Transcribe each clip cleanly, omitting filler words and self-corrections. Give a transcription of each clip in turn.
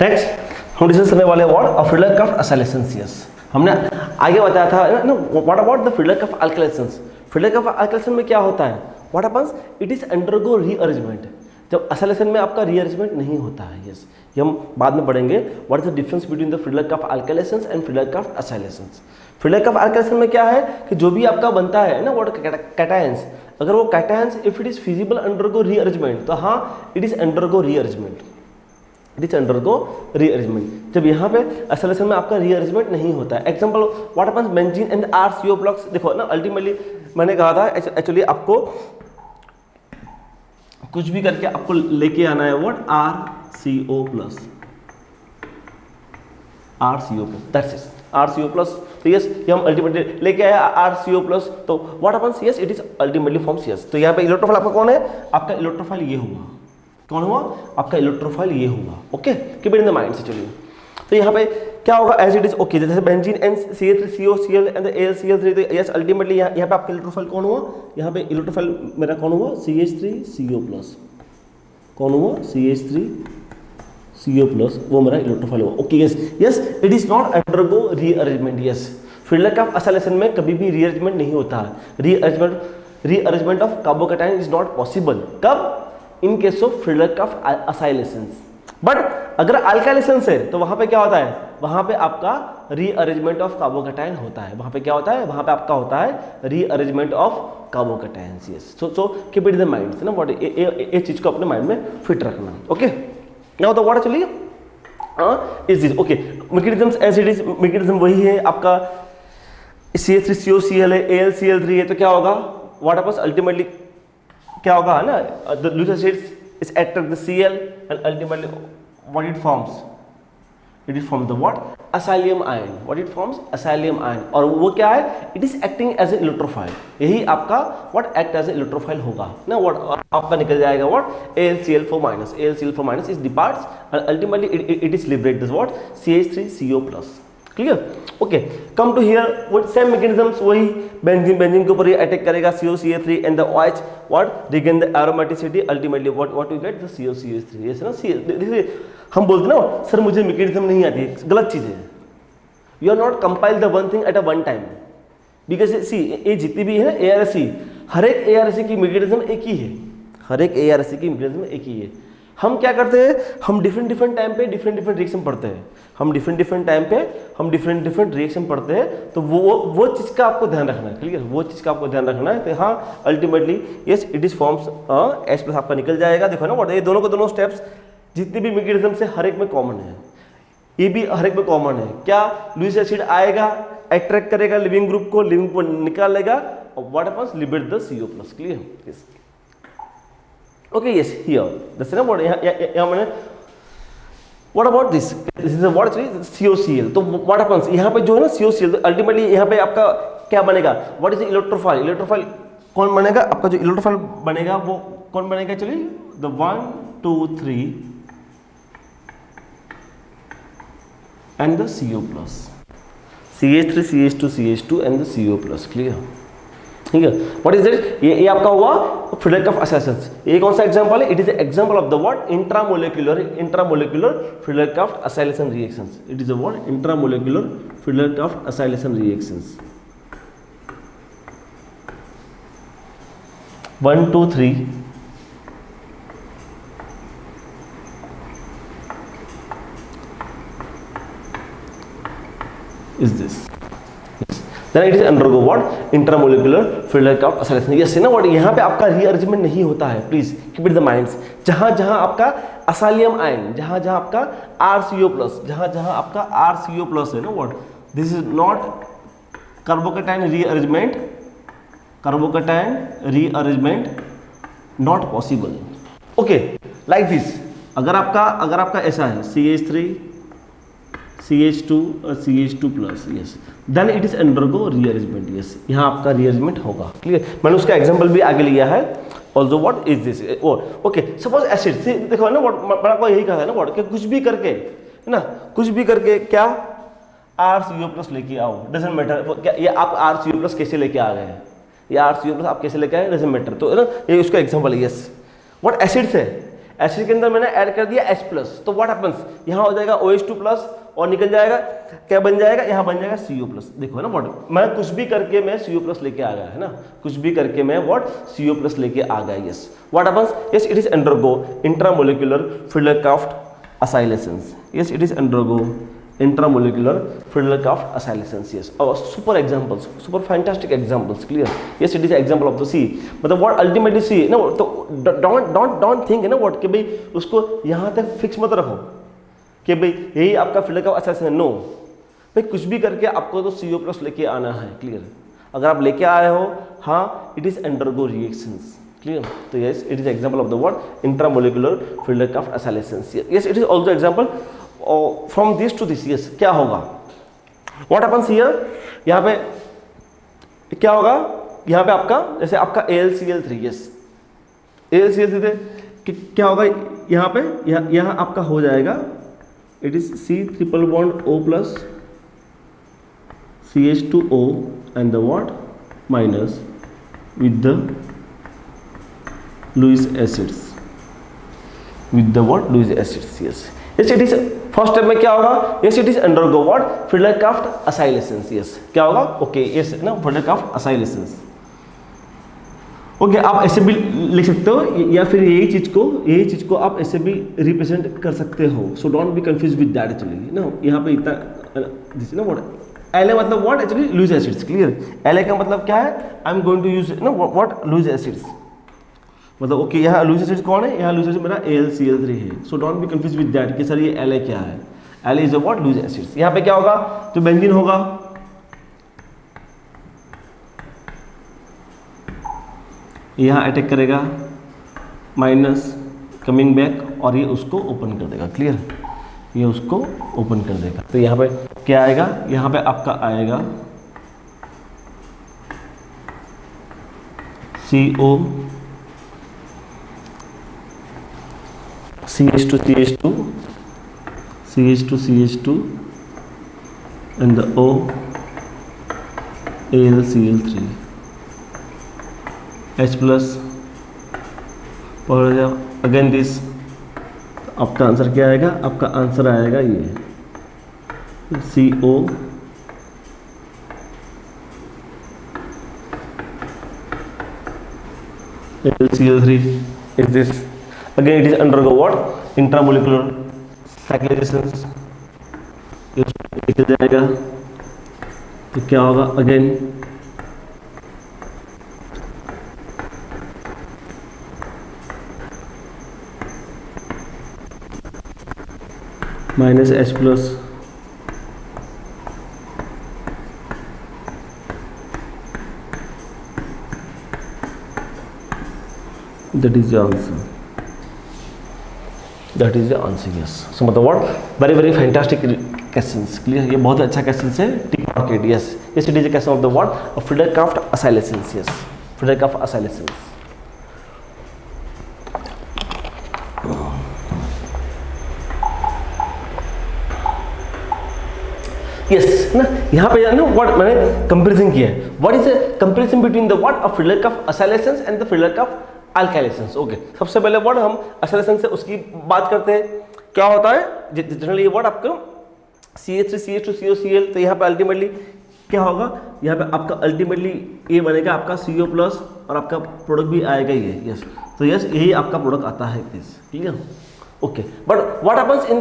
Next हम discuss करने वाले व्हाट ऑफ फ्रीडलक्राफ्ट असाइलेशंस। यस, हमने आगे बताया था ना what about the Friedel Crafts अल्काइलेशंस। Friedel-Crafts alkylation में क्या होता है, what happens, it is undergo rearrangement. जब असाइलेशन में आपका रीअरेंजमेंट नहीं होता है। यस, ये हम बाद में पढ़ेंगे what is the difference between the Friedel Crafts alkylations and Friedel Crafts acylations. Friedel Crafts alkylation में क्या है कि जो भी आपका बनता है ना व्हाट कैटायंस, अगर वो cations if it is feasible undergo rearrangement, तो हाँ it is undergo rearrangement, it is undergo rearrangement. जब यहाँ पे असाइलेशन में आपका रीअरेंजमेंट नहीं होता है। Example what happens benzene and RCO blocks. देखो ना अल्टीमेटली मैंने कहा था एक्चुअली आपको कुछ भी करके आपको लेके आना है what RCO plus, RCO plus, that's it RCO plus. तो यस ये हम अल्टीमेटली लेके आए RCO प्लस, तो what happens, yes it is ultimately forms. Yes, तो यहाँ पे इलेक्ट्रोफाइल आपका कौन है, आपका इलेक्ट्रोफाइल ये हुआ, कौन हुआ, आपका इलेक्ट्रोफाइल ये हुआ। Okay, keep it in the mind से। चलिए तो यहाँ पे क्या होगा, एज इट इज ओके, जैसे benzene and CH3COCl and AlCl3, तो यस अल्टीमेटली यहाँ पे आपका इलेक्ट्रोफाइल कौन हुआ, यहाँ पे इलेक्ट्रोफाइल मेरा कौन हुआ, CH3CO प्लस, कौन हुआ, CH3CO प्लस, वो मेरा इलेक्ट्रोफाइल हुआ। Okay yes yes, it is not undergo rearrangement. Yes, Friedel Crafts acylation में कभी भी रीअरेंजमेंट नहीं होता है। Rearrangement of carbocation is not possible. कब, in case of Friedel Crafts acylations. But अगर अल्काइलेशंस है तो वहां पे क्या होता है, वहां पे आपका रीअरेंजमेंट ऑफ कार्बोकैटायन होता है। वहां पे क्या होता है, वहां पे आपका होता है rearrangement of carbocations. Yes, so keep it in the mind ना व्हाट, ये चीज को अपने माइंड में फिट रखना। ओके, नाउ द व्हाट चलिए is this. Okay, mechanisms as it is, mechanism वही है आपका, CH3COCl है, AlCl3 है, तो क्या होगा, व्हाट हैपेंस अल्टीमेटली क्या होगा ना, the Lewis acids is attract the Cl and ultimately what it forms, it is forms the what, acylium ion, what it forms, acylium ion, और वो क्या है, it is acting as a electrophile, यही आपका what act as a electrophile होगा ना, what आपका निकल जाएगा what, AlCl4 minus, AlCl4 minus is departs and ultimately it is liberate this what, CH3CO plus, clear. Okay, come to here what same mechanisms, वही benzene के ऊपर ये attack करेगा COCH3 and the OH what regain the aromaticity, ultimately what you get the COCH3। ये ना देखिए हम बोलते ना सर मुझे मैकेनिज्म नहीं आती है, गलत चीज है। You are not compile the one thing at a one time, because see ये जितनी भी है ना ARSE, हर एक ARSE की मैकेनिज्म एक ही है, हर एक ARSE की मैकेनिज्म एक ही है। हम क्या करते हैं, हम डिफरेंट टाइम पे डिफरेंट रिएक्शन पढ़ते हैं, हम डिफरेंट टाइम पे हम डिफरेंट रिएक्शन पढ़ते हैं, तो वो चीज़ का आपको ध्यान रखना है, क्लियर, वो चीज़ का आपको ध्यान रखना है। तो हाँ ultimately yes it is forms H plus आपका निकल जाएगा। देखो ना ये दोनों को दोनों स्टेप्स जितने भी मैकेनिज्म से हर एक में कॉमन है, ये भी हर एक में कॉमन है। क्या, लुईस एसिड आएगा, अट्रैक्ट करेगा लिविंग ग्रुप को निकाल लेगा, और what happens, liberate the CO plus, clear. Yes, okay yes, here that's ना व्हाट, यहां मैंने what about this is what COCl, तो व्हाट हैपेंस यहाँ पे जो है ना COCl, अल्टीमेटली यहाँ पे आपका क्या बनेगा, व्हाट इज इलेक्ट्रोफाइल, इलेक्ट्रोफाइल कौन बनेगा, आपका जो इलेक्ट्रोफाइल बनेगा वो कौन बनेगा, चलिए the 1 2 3 and the CO plus, CH3 CH2 CH2 and the CO plus, clear, ठीक है। व्हाट इज इट, ये आपका हुआ फ्रीडलक्राफ्ट असाइलेशंस। ये कौन सा एग्जांपल है, it is example of the what, intramolecular Friedel Crafts acylation reactions. It is a what, intramolecular Friedel Crafts acylation reactions. 1 2 3 is this, then it is undergo what, intramolecular Friedel Crafts acylation. Yes ना what, यहाँ पे आपका rearrangement नहीं होता है, please keep it the minds. जहाँ जहाँ आपका असाइलियम आयन, जहाँ जहाँ आपका RCO प्लस, जहाँ जहाँ आपका RCO प्लस है ना what, this is not carbocation rearrangement, carbocation rearrangement not possible. Okay, like this, अगर आपका ऐसा है CH3 CH2 और CH2 plus, yes, then it is undergo rearrangement. Yes, यहाँ आपका रीअरेंजमेंट होगा, क्लियर। मैंने उसका एग्जांपल भी आगे लिया है। Also what is this, okay, suppose acid, देखो ना व्हाट, बड़ा को यही कहा है ना व्हाट, कि कुछ भी करके है ना, कुछ भी करके क्या RCO प्लस लेके आओ, डजंट मैटर क्या, ये आप RCO प्लस कैसे लेके आ गए, ये RCO प्लस आप कैसे लेके आए, डजंट मैटर, तो है ना ये उसका एग्जांपल है। यस, व्हाट एसिड्स है, एसिड के अंदर मैंने ऐड कर दिया H+, तो व्हाट हैपेंस, यहाँ हो जाएगा OH2+ और निकल जाएगा, क्या बन जाएगा, यहाँ बन जाएगा CO+। देखो है ना व्हाट, मैं कुछ भी करके मैं CO+ लेके आ गया है ना, कुछ भी करके मैं व्हाट CO+ लेके आ गया। Yes what happens, yes it is undergo intramolecular Friedel Crafts acylations. Yes it is undergo intramolecular Friedel-Crafts acylation। Yes, super examples, super fantastic examples, clear? Yes, it is example of the C, मतलब what ultimately C ना, तो don't think है ना what कि भाई उसको यहाँ तक फिक्स मत रखो कि भाई यही आपका Friedel-Crafts acylation है, नो भाई कुछ भी करके आपको तो CO+ लेके आना है, क्लियर? अगर आप लेके आ रहे हो, हाँ it is undergo reactions, clear? तो yes it is example of the what intramolecular Friedel-Crafts acylation। Yes it is also example from this to this। yes क्या होगा, what happens here, यहाँ पे क्या होगा, यहाँ पे आपका जैसे आपका AlCl3, yes AlCl3 थे क्या होगा यहाँ पे, यहाँ आपका हो जाएगा it is C triple bond O plus CH2O and the what minus with the Lewis acids, with the what Lewis acids। yes yes it is first step में क्या होगा, yes it is undergo what Friedel-Crafts acylation। yes क्या होगा, okay yes ना Friedel-Crafts acylation। Okay आप ऐसे भी लिख सकते हो या फिर यही चीज को आप ऐसे भी रिप्रेजेंट कर सकते हो, so don't be confuse with that actually ना। यहाँ पे इतना दिस ना व्हाट LA मतलब what actually Lewis acids, clear? LA का मतलब क्या है, I am going to use ना व्हाट लूज एसिड्स, मतलब ओके यहाँ लूज एसिड कौन है, यहाँ लूज एसिड मेरा AlCl3 है, so don't be confuse with that कि सर ये LA क्या है, LA is a what Lewis acids. यहाँ पे क्या होगा, जो बेंजीन होगा यहाँ अटैक करेगा माइनस कमिंग बैक और ये उसको ओपन कर देगा, क्लियर? ये उसको ओपन कर देगा, तो यहाँ पे क्या आएगा, यहाँ पे आपका आएगा CO CH2 CH2 CH2 CH2 and the O AlCl3 H plus और अगेन दिस, आपका आंसर क्या आएगा, आपका आंसर आएगा ये CO AlCl3 is this, again it is undergo what intramolecular cyclizations। निकल जाएगा तो क्या होगा, again minus H plus that is the answer, that is the answer। yes so मतलब what very fantastic questions, clear? ये बहुत अच्छा क्वेश्चन है, tick mark it. yes yes it is a question of the what of Friedel-Crafts acylation। yes Friedel-Crafts acylation। yes ना यहाँ पे ना what मैंने कंपैरिजन किया है, what is the comparison between the what of Friedel-Crafts acylation and the Friedel-Crafts alkylations। Okay सबसे पहले word हम एसिलेशन से उसकी बात करते हैं, क्या होता है जनरली ये वर्ड आपको CH3 CH2 COCl, तो यहाँ पे अल्टीमेटली क्या होगा, यहाँ पे आपका अल्टीमेटली ये बनेगा आपका CO प्लस और आपका प्रोडक्ट भी आएगा ये। यस तो यस यही आपका प्रोडक्ट आता है, clear? Okay but what happens in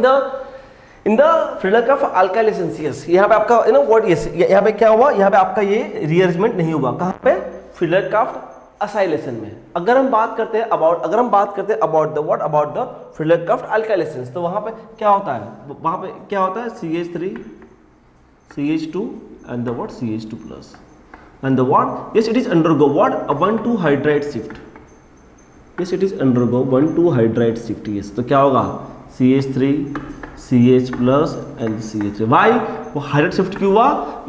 the Friedel-Crafts alkylations। Yes यहाँ पे आपका व्हाट, यस यहाँ पे क्या हुआ, यहाँ पे आपका ये रीअरेंजमेंट नहीं हुआ, कहाँ पे Friedel-Crafts acylation में। अगर हम बात करते हैं about the what about the Friedel-Crafts alkylations, तो वहां पे क्या होता है, वहां पे क्या होता है CH3 CH2 and the what CH2 plus and the what, yes it is undergo what a 1,2 hydride shift। yes it is undergo 1,2 hydride shift। yes तो क्या होगा CH3 CH plus and CH3। why वो hydride shift क्यों हुआ,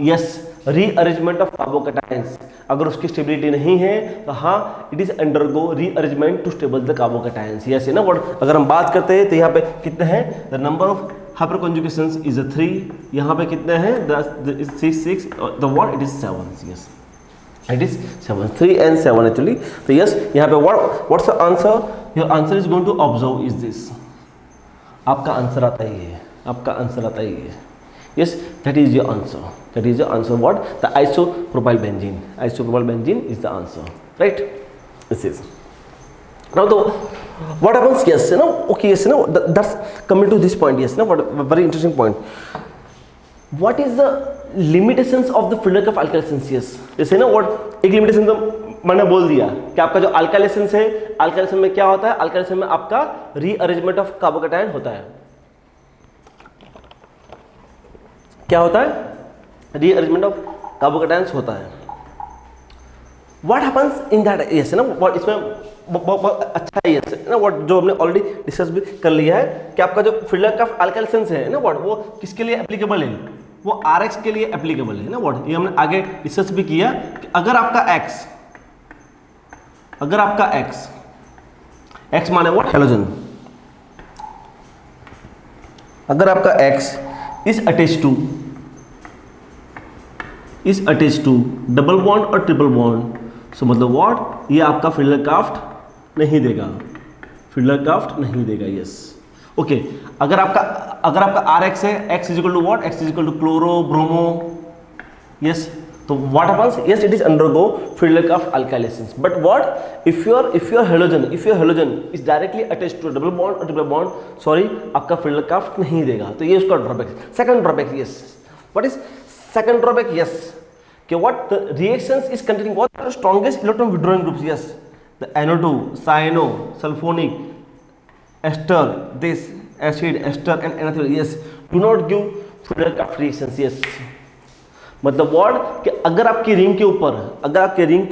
yes rearrangement of carbocations. अगर उसकी stability नहीं है तो हाँ it is undergo rearrangement to stable the carbocations. Yes है ना वर्ड, अगर हम बात करते हैं तो यहाँ पे कितने हैं, the number of hyperconjugations is 3, यहाँ पे कितने हैं, the 6 the word it is 7। Yes it is 7, 3 and 7 actually. तो यस यहाँ पे what's the answer, your answer is going to observe is this, आपका आंसर आता ही है, आपका आंसर आता ही है। Yes, that is your answer, that is your answer. What? The isopropyl benzene, isopropyl benzene is the answer, right? This is now the what happens, yes, you know, okay, yes, you know, that's coming to this point, yes, you know, what very interesting point. What is the limitations of the Friedel of alkylations? Yes, जैसे ना what एक limitation तो मैंने बोल दिया कि आपका जो अल्काइलेशंस है, अल्काइलेशन में क्या होता है, अल्काइलेशन में आपका रीअरेंजमेंट ऑफ कार्बोकैटायन होता है। क्या होता है? रीअरेंजमेंट ऑफ कार्बोकैटायंस होता है। What happens in that, yes ना, व्हाट इसमें बहुत अच्छा है यस ना, व्हाट जो हमने ऑलरेडी डिस्कस भी कर लिया है कि आपका जो फ्रीडल ऑफ अल्काइलेशंस है ना, व्हाट वो किसके लिए एप्लीकेबल है? वो RX के लिए एप्लीकेबल है ना, व्हाट ये हमने आगे डिस्कस भी किया कि अगर आपका X माने व्हाट? हेलोजन। अगर आपका X is attach to double bond और ट्रिपल बॉन्ड, सो मतलब व्हाट, ये आपका फ्रीडल क्राफ्ट नहीं देगा, फ्रीडल क्राफ्ट नहीं देगा। Yes, okay. अगर आपका RX है, X is equal to what? X is equal to chloro bromo, yes, तो what happens? Yes, it is undergo Friedel Crafts alkylations, but what if your halogen is directly attached to double bond और triple bond, sorry, आपका Friedel Crafts नहीं देगा। तो ये उसका drawback. Second drawback, yes, what is second drawback? Yes, कि what the reactions is containing what are the strongest electron withdrawing groups? Yes, the NO2, cyano, sulfonic, ester, this acid, ester and another, yes, do not give Friedel Crafts reactions. Yes, मतलब what कि अगर आपकी ring के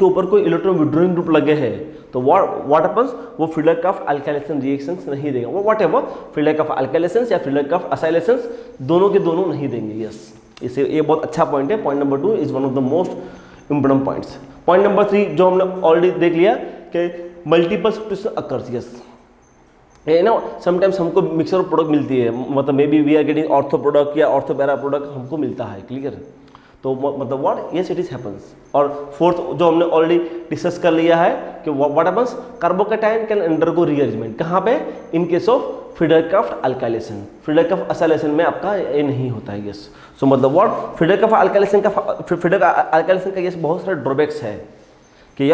ऊपर कोई electron withdrawing group लगे हैं तो what happens, वो Friedel Crafts अल्काइलेशन रिएक्शंस नहीं देगा। वो whatever Friedel Crafts अल्काइलेशंस या Friedel Crafts असाइलेशंस दोनों के दोनों नहीं देंगे। यस, इसे ये बहुत अच्छा पॉइंट है। Point number 2 is one of the most important points. Point number 3 जो हमने ऑलरेडी देख लिया कि मल्टीपल सब्स्टिट्यूशन अकर्स। यस, ये ना समटाइम्स हमको मिक्सर ऑफ प्रोडक्ट मिलती है, मतलब may be we are getting ortho product या ऑर्थो पैरा प्रोडक्ट हमको मिलता है, क्लियर? तो मतलब what, yes, it is happens. और फोर्थ जो हमने ऑलरेडी डिस्कस कर लिया है कि what happens, carbocation can undergo rearrangement, कहाँ पे? In case of Friedel Crafts alkylation. Friedel Crafts acylation में आपका ये नहीं होता है। यस, सो मतलब व्हाट, फ्रीडल क्राफ्ट अल्काइलेशन का यस बहुत सारे ड्रॉबैक्स है कि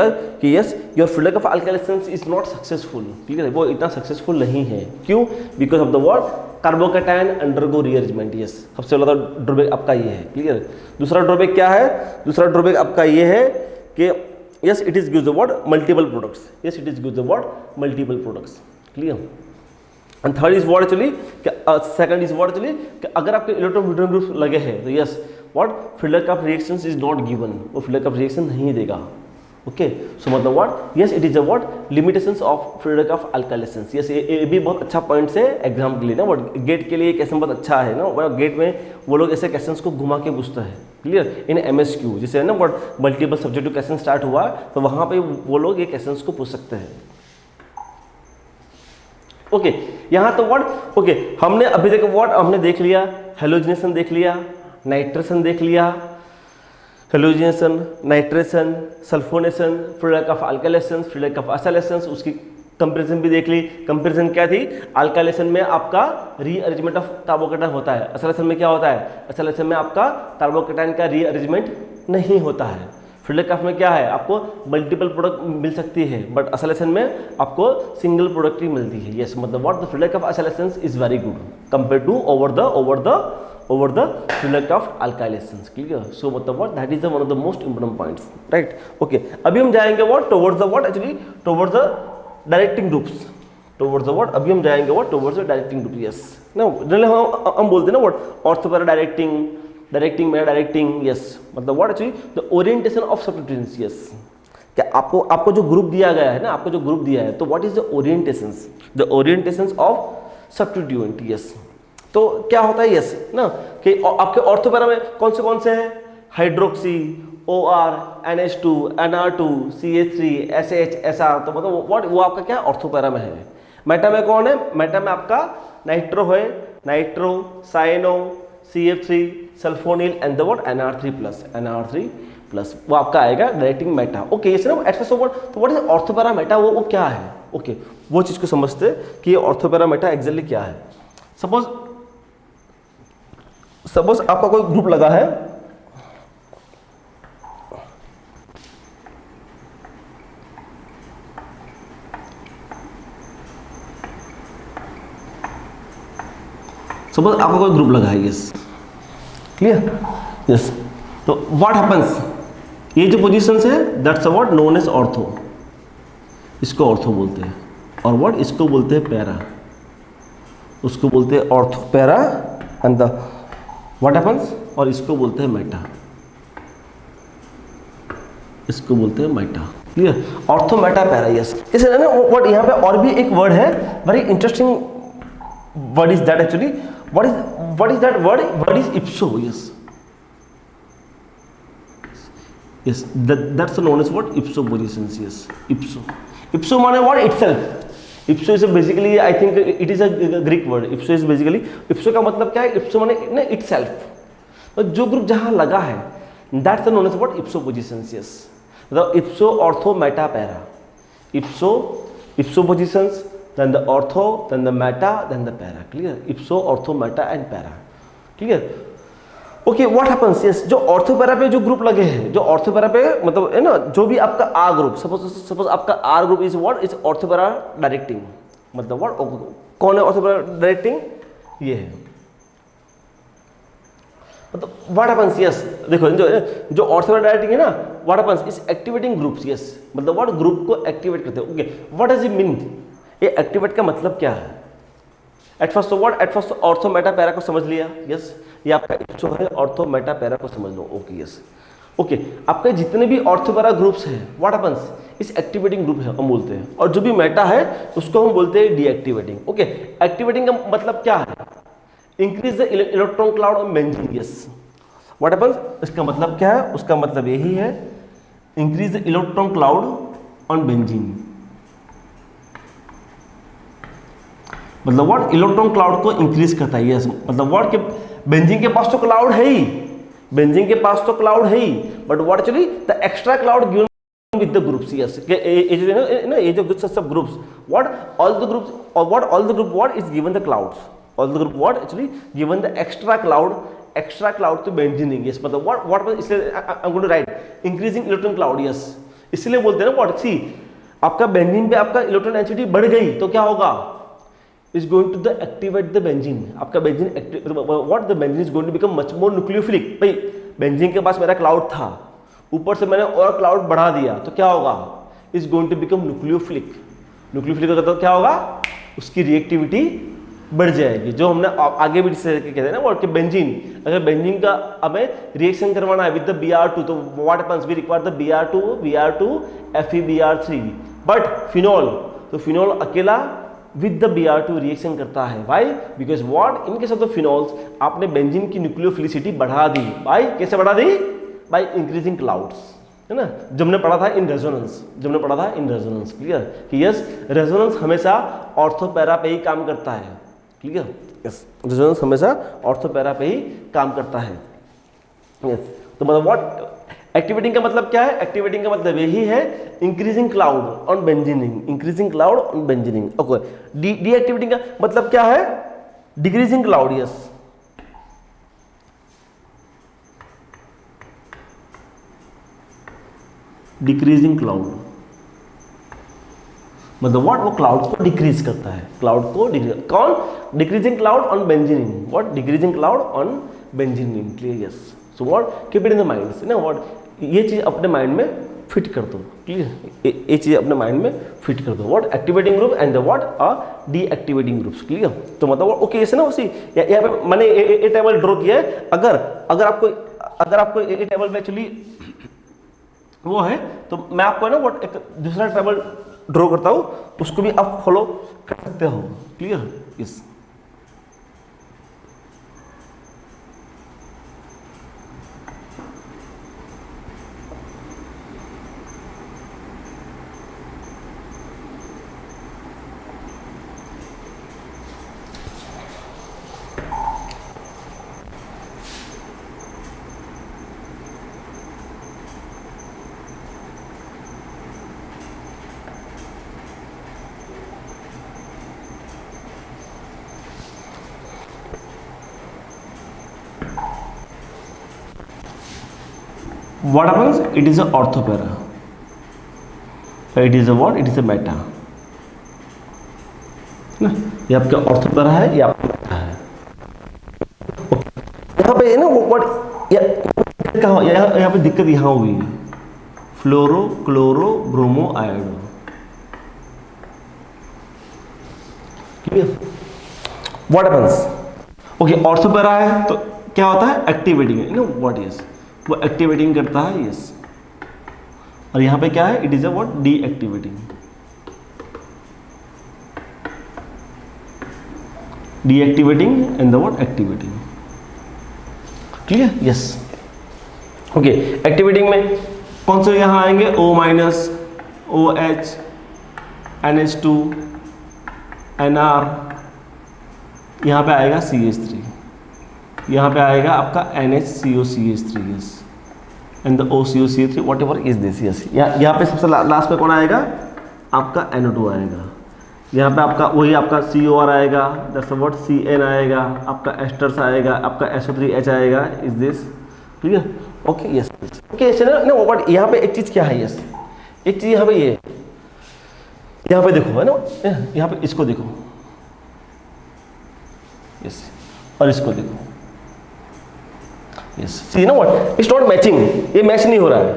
yes your Friedel Crafts alkylation is not successful, ठीक है, वो इतना सक्सेसफुल नहीं है। क्यों? Because of the what, carbocation undergo rearrangement. Yes, सबसे बड़ा ड्रॉबैक आपका ये है, क्लियर? दूसरा ड्रॉबैक क्या है? दूसरा ड्रॉबैक आपका ये है कि yes it is gives the what, multiple products. Yes, it is gives the what, multiple products, clear? And third is what actually, second is what actually कि अगर आपके इलेक्ट्रॉन विड्रॉइंग ग्रुप्स लगे हैं तो yes what, Friedel Crafts reactions is not given, वो Friedel Crafts reaction नहीं देगा। Okay, so मतलब what, yes, it is a what, limitations of Friedel Crafts alkylations. Yes, ये भी बहुत अच्छा पॉइंट है एग्जाम के लिए ना, व्हाट गेट के लिए क्वेश्चन बहुत अच्छा है ना, गेट में वो लोग ऐसे क्वेश्चंस को घुमा के पूछता है, क्लियर? इन MSQ जिसे ना what multiple subjective question start हुआ तो वहां पे वो लोग ये क्वेश्चंस को पूछ सकते हैं। ओके, यहाँ तो व्हाट, ओके, हमने अभी तक व्हाट हमने देख लिया, हेलोजिनेशन देख लिया, नाइट्रेशन देख लिया, halogenation, nitration, sulphonation, Friedel Crafts alkylations, Friedel Crafts acylations, उसकी कंपैरिजन भी देख ली। कंपैरिजन क्या थी? अल्काइलेशन में आपका रीअरेंजमेंट ऑफ कार्बोकैटायन होता है, असाइलेशन में क्या होता है? असाइलेशन में आपका कार्बोकैटायन का रीअरेंजमेंट नहीं होता है। फ्रीडल क्राफ्ट में क्या है? आपको मल्टीपल प्रोडक्ट मिल सकती है, बट असाइलेशन में आपको सिंगल प्रोडक्ट ही मिलती है। यस, मतलब what, the Friedel Crafts acylations is very good compare to over the Friedel Crafts alkylations, clear? So मतलब what, that is one of the most important points, right? Okay, अभी हम जाएंगे what, towards the what actually, towards the directing groups, towards the what, अभी हम जाएंगे what, towards the directing group. Yes, ना generally हम बोलते हैं ना what, ortho para directing, yes, मतलब what actually the orientation of substituents. Yes, क्या आपको जो ग्रुप दिया गया है ना, आपको जो ग्रुप दिया है, तो what is the orientations of substituent. Yes, तो क्या होता है? यस ना, कि आपके ऑर्थो पैरा में कौन से हैं? Hydroxy, OR, NH2, NR2, CH3, SH, SR, तो मतलब व्हाट, वो आपका क्या ऑर्थो पैरा में है। मेटा में कौन है? मेटा में आपका नाइट्रो है, nitro, cyano, CF3, sulfonyl and the what, NR3 plus, वो आपका आएगा डायरेक्टिंग मेटा। ओके, यस ना, एक्सेस ओवर, तो what is ortho para meta, वो क्या है? ओके, वो चीज़ को समझते कि ये ऑर्थोपैरा मेटा एग्जैक्टली क्या है। सपोज आपका कोई ग्रुप लगा है, सपोज आपका कोई ग्रुप लगा है, यस, क्लियर, यस। तो व्हाट हैपन्स, ये जो पोजीशंस है that's what known as ortho, इसको ऑर्थो बोलते हैं। और व्हाट, इसको बोलते हैं पैरा, उसको बोलते हैं ortho para and the what happens, और इसको बोलते हैं मेटा, इसको बोलते हैं Meta, clear, ortho Meta para, yes. इसे ना व्हाट, यहाँ पे और भी एक वर्ड है, very interesting word is that actually, what is that word? Word is ipso, yes, yes, that's known as what, ipso positions, yes, ipso माने what, itself, ipso is basically, I think it is a Greek word, ipso is basically, ipso का मतलब क्या है, ipso माने ना itself, तो जो group जहां लगा है that's known as what, ipso positions, yes, मतलब ipso ortho meta para, ipso positions, then the ortho, then the meta, then the para, clear, ipso, ortho, meta and para, clear, okay, what happens, yes, जो ortho para पे जो group लगे हैं, जो ortho para पे मतलब है ना, जो भी आपका आर ग्रुप, सपोज आपका R group is what, is ortho para directing, मतलब व्हाट, कौन है ऑर्थो पैरा डायरेक्टिंग, ये है, मतलब व्हाट हैपन्स, यस, देखो जो ऑर्थो पैरा डायरेक्टिंग है ना, what happens is activating groups, yes, मतलब व्हाट, ग्रुप को एक्टिवेट करते हैं, okay, what does it mean, ये एक्टिवेट का मतलब क्या है, at first what, at first ortho Meta para को समझ लिया, यस, ये आपका इप्सो है, ऑर्थो मेटा पैरा को समझ लो, ओके, यस, ओके, आपके जितने भी ऑर्थो पैरा ग्रुप्स हैं, व्हाट हैपन्स, इस एक्टिवेटिंग ग्रुप है हम बोलते हैं, और जो भी मेटा है उसको हम बोलते हैं डीएक्टिवेटिंग, ओके, एक्टिवेटिंग का मतलब क्या है, increase the electron cloud on benzene, yes, what happens, इसका मतलब क्या है, उसका मतलब यही है, increase the electron cloud on benzene, मतलब व्हाट, इलेक्ट्रॉन क्लाउड को इंक्रीज करता है, यस, मतलब व्हाट, के बेंजीन के पास तो क्लाउड है ही, बेंजीन के पास तो क्लाउड है ही, but what actually the extra cloud given with the groups, yes, ये जो है ना, ये जो सब groups, what all the groups, और what all the group what is given the clouds, all the group what actually given the extra cloud to benzene, yes, मतलब what इसलिए I am going to write increasing electron cloud, yes, इसलिए बोलते हैं ना what, सी आपका benzene पे आपका electron density बढ़ गई तो क्या होगा, is going to the activate the benzene, आपका benzene what the benzene is going to become much more nucleophilic, भाई बेंजीन के पास मेरा क्लाउड था, ऊपर से मैंने और क्लाउड बढ़ा दिया तो क्या होगा, is going to become nucleophilic, nucleophilic का मतलब क्या होगा, उसकी रिएक्टिविटी बढ़ जाएगी, जो हमने आगे भी कहते हैं ना वो कि बेंजीन, अगर बेंजीन का हमें रिएक्शन करवाना है विद द Br2 तो what happens, we require the Br2 FeBr3, but phenol, तो फिनॉल अकेला विद द Br2 रिएक्शन करता है, why, because what, in case of the phenols आपने बेंजीन की न्यूक्लियोफिलिसिटी बढ़ा दी, भाई कैसे बढ़ा दी, बाय इंक्रीजिंग क्लाउड्स, है ना, जब हमने पढ़ा था इन रेजोनेंस, क्लियर, कि यस रेजोनेंस हमेशा ऑर्थो पैरा पे ही काम करता है, क्लियर, यस, रेजोनेंस हमेशा ऑर्थो पैरा पे ही काम करता है, यस, तो मतलब व्हाट, एक्टिवेटिंग का मतलब क्या है, एक्टिवेटिंग का मतलब यही है increasing cloud on बेंजीनिंग, increasing cloud on बेंजीनिंग, okay, deactivating का मतलब क्या है, decreasing cloud, yes, decreasing cloud मतलब व्हाट, वो क्लाउड को डिक्रीज करता है, क्लाउड को डिक्रीज, कौन, decreasing cloud on बेंजीनिंग, what, decreasing cloud on बेंजीनिंग, clear, yes, so what, keep it in the mind ना, व्हाट, ये चीज अपने माइंड में फिट कर दो, क्लियर, ये चीज अपने माइंड में फिट कर दो, what, activating group and the what are deactivating groups, clear, तो मतलब ओके, ऐसे ना उसी यहाँ पे मैंने ये टेबल ड्रॉ किया है, अगर आपको ये टेबल में एक्चुअली वो है तो मैं आपको है ना व्हाट एक दूसरा टेबल ड्रॉ करता हूँ, उसको भी आप फॉलो कर सकते हो, clear, yes, what happens, it is a ortho para, it is a what, it is a Meta ना, ये आपका ऑर्थो पैरा है, ये आपका मेटा है। यहाँ पे ना व्हाट यहाँ पे दिक्कत यहाँ हुई है, fluoro chloro bromo iodo, clear. What happens, okay ortho para है तो क्या होता है, एक्टिवेटिंग, नो व्हाट इज, वो एक्टिवेटिंग करता है, यस। और यहां पे क्या है, it is a what, deactivating, deactivating and the what, activating, clear, yes. Okay, activating में कौन से यहां आएंगे, O minus, OH, NH2, NR, यहां पे आएगा CH3, यहाँ पे आएगा आपका NHCOCH3, yes, and the OCOCH3 what ever is this, yes. यहाँ पे सबसे लास्ट पे कौन आएगा, आपका NO2 आएगा, यहाँ पे आपका वही आपका COR आएगा, दैट्स व्हाट, CN आएगा, आपका एस्टर्स आएगा, आपका SO3H आएगा, is this clear, okay, yes, okay. ना बट यहाँ पे एक चीज़ क्या है, यस, एक चीज़ यहाँ पे ये, यहाँ पे देखो है ना, यहाँ पे इसको देखो, यस, और इसको देखो, yes, see no what, it's not matching, ये मैच नहीं हो रहा है,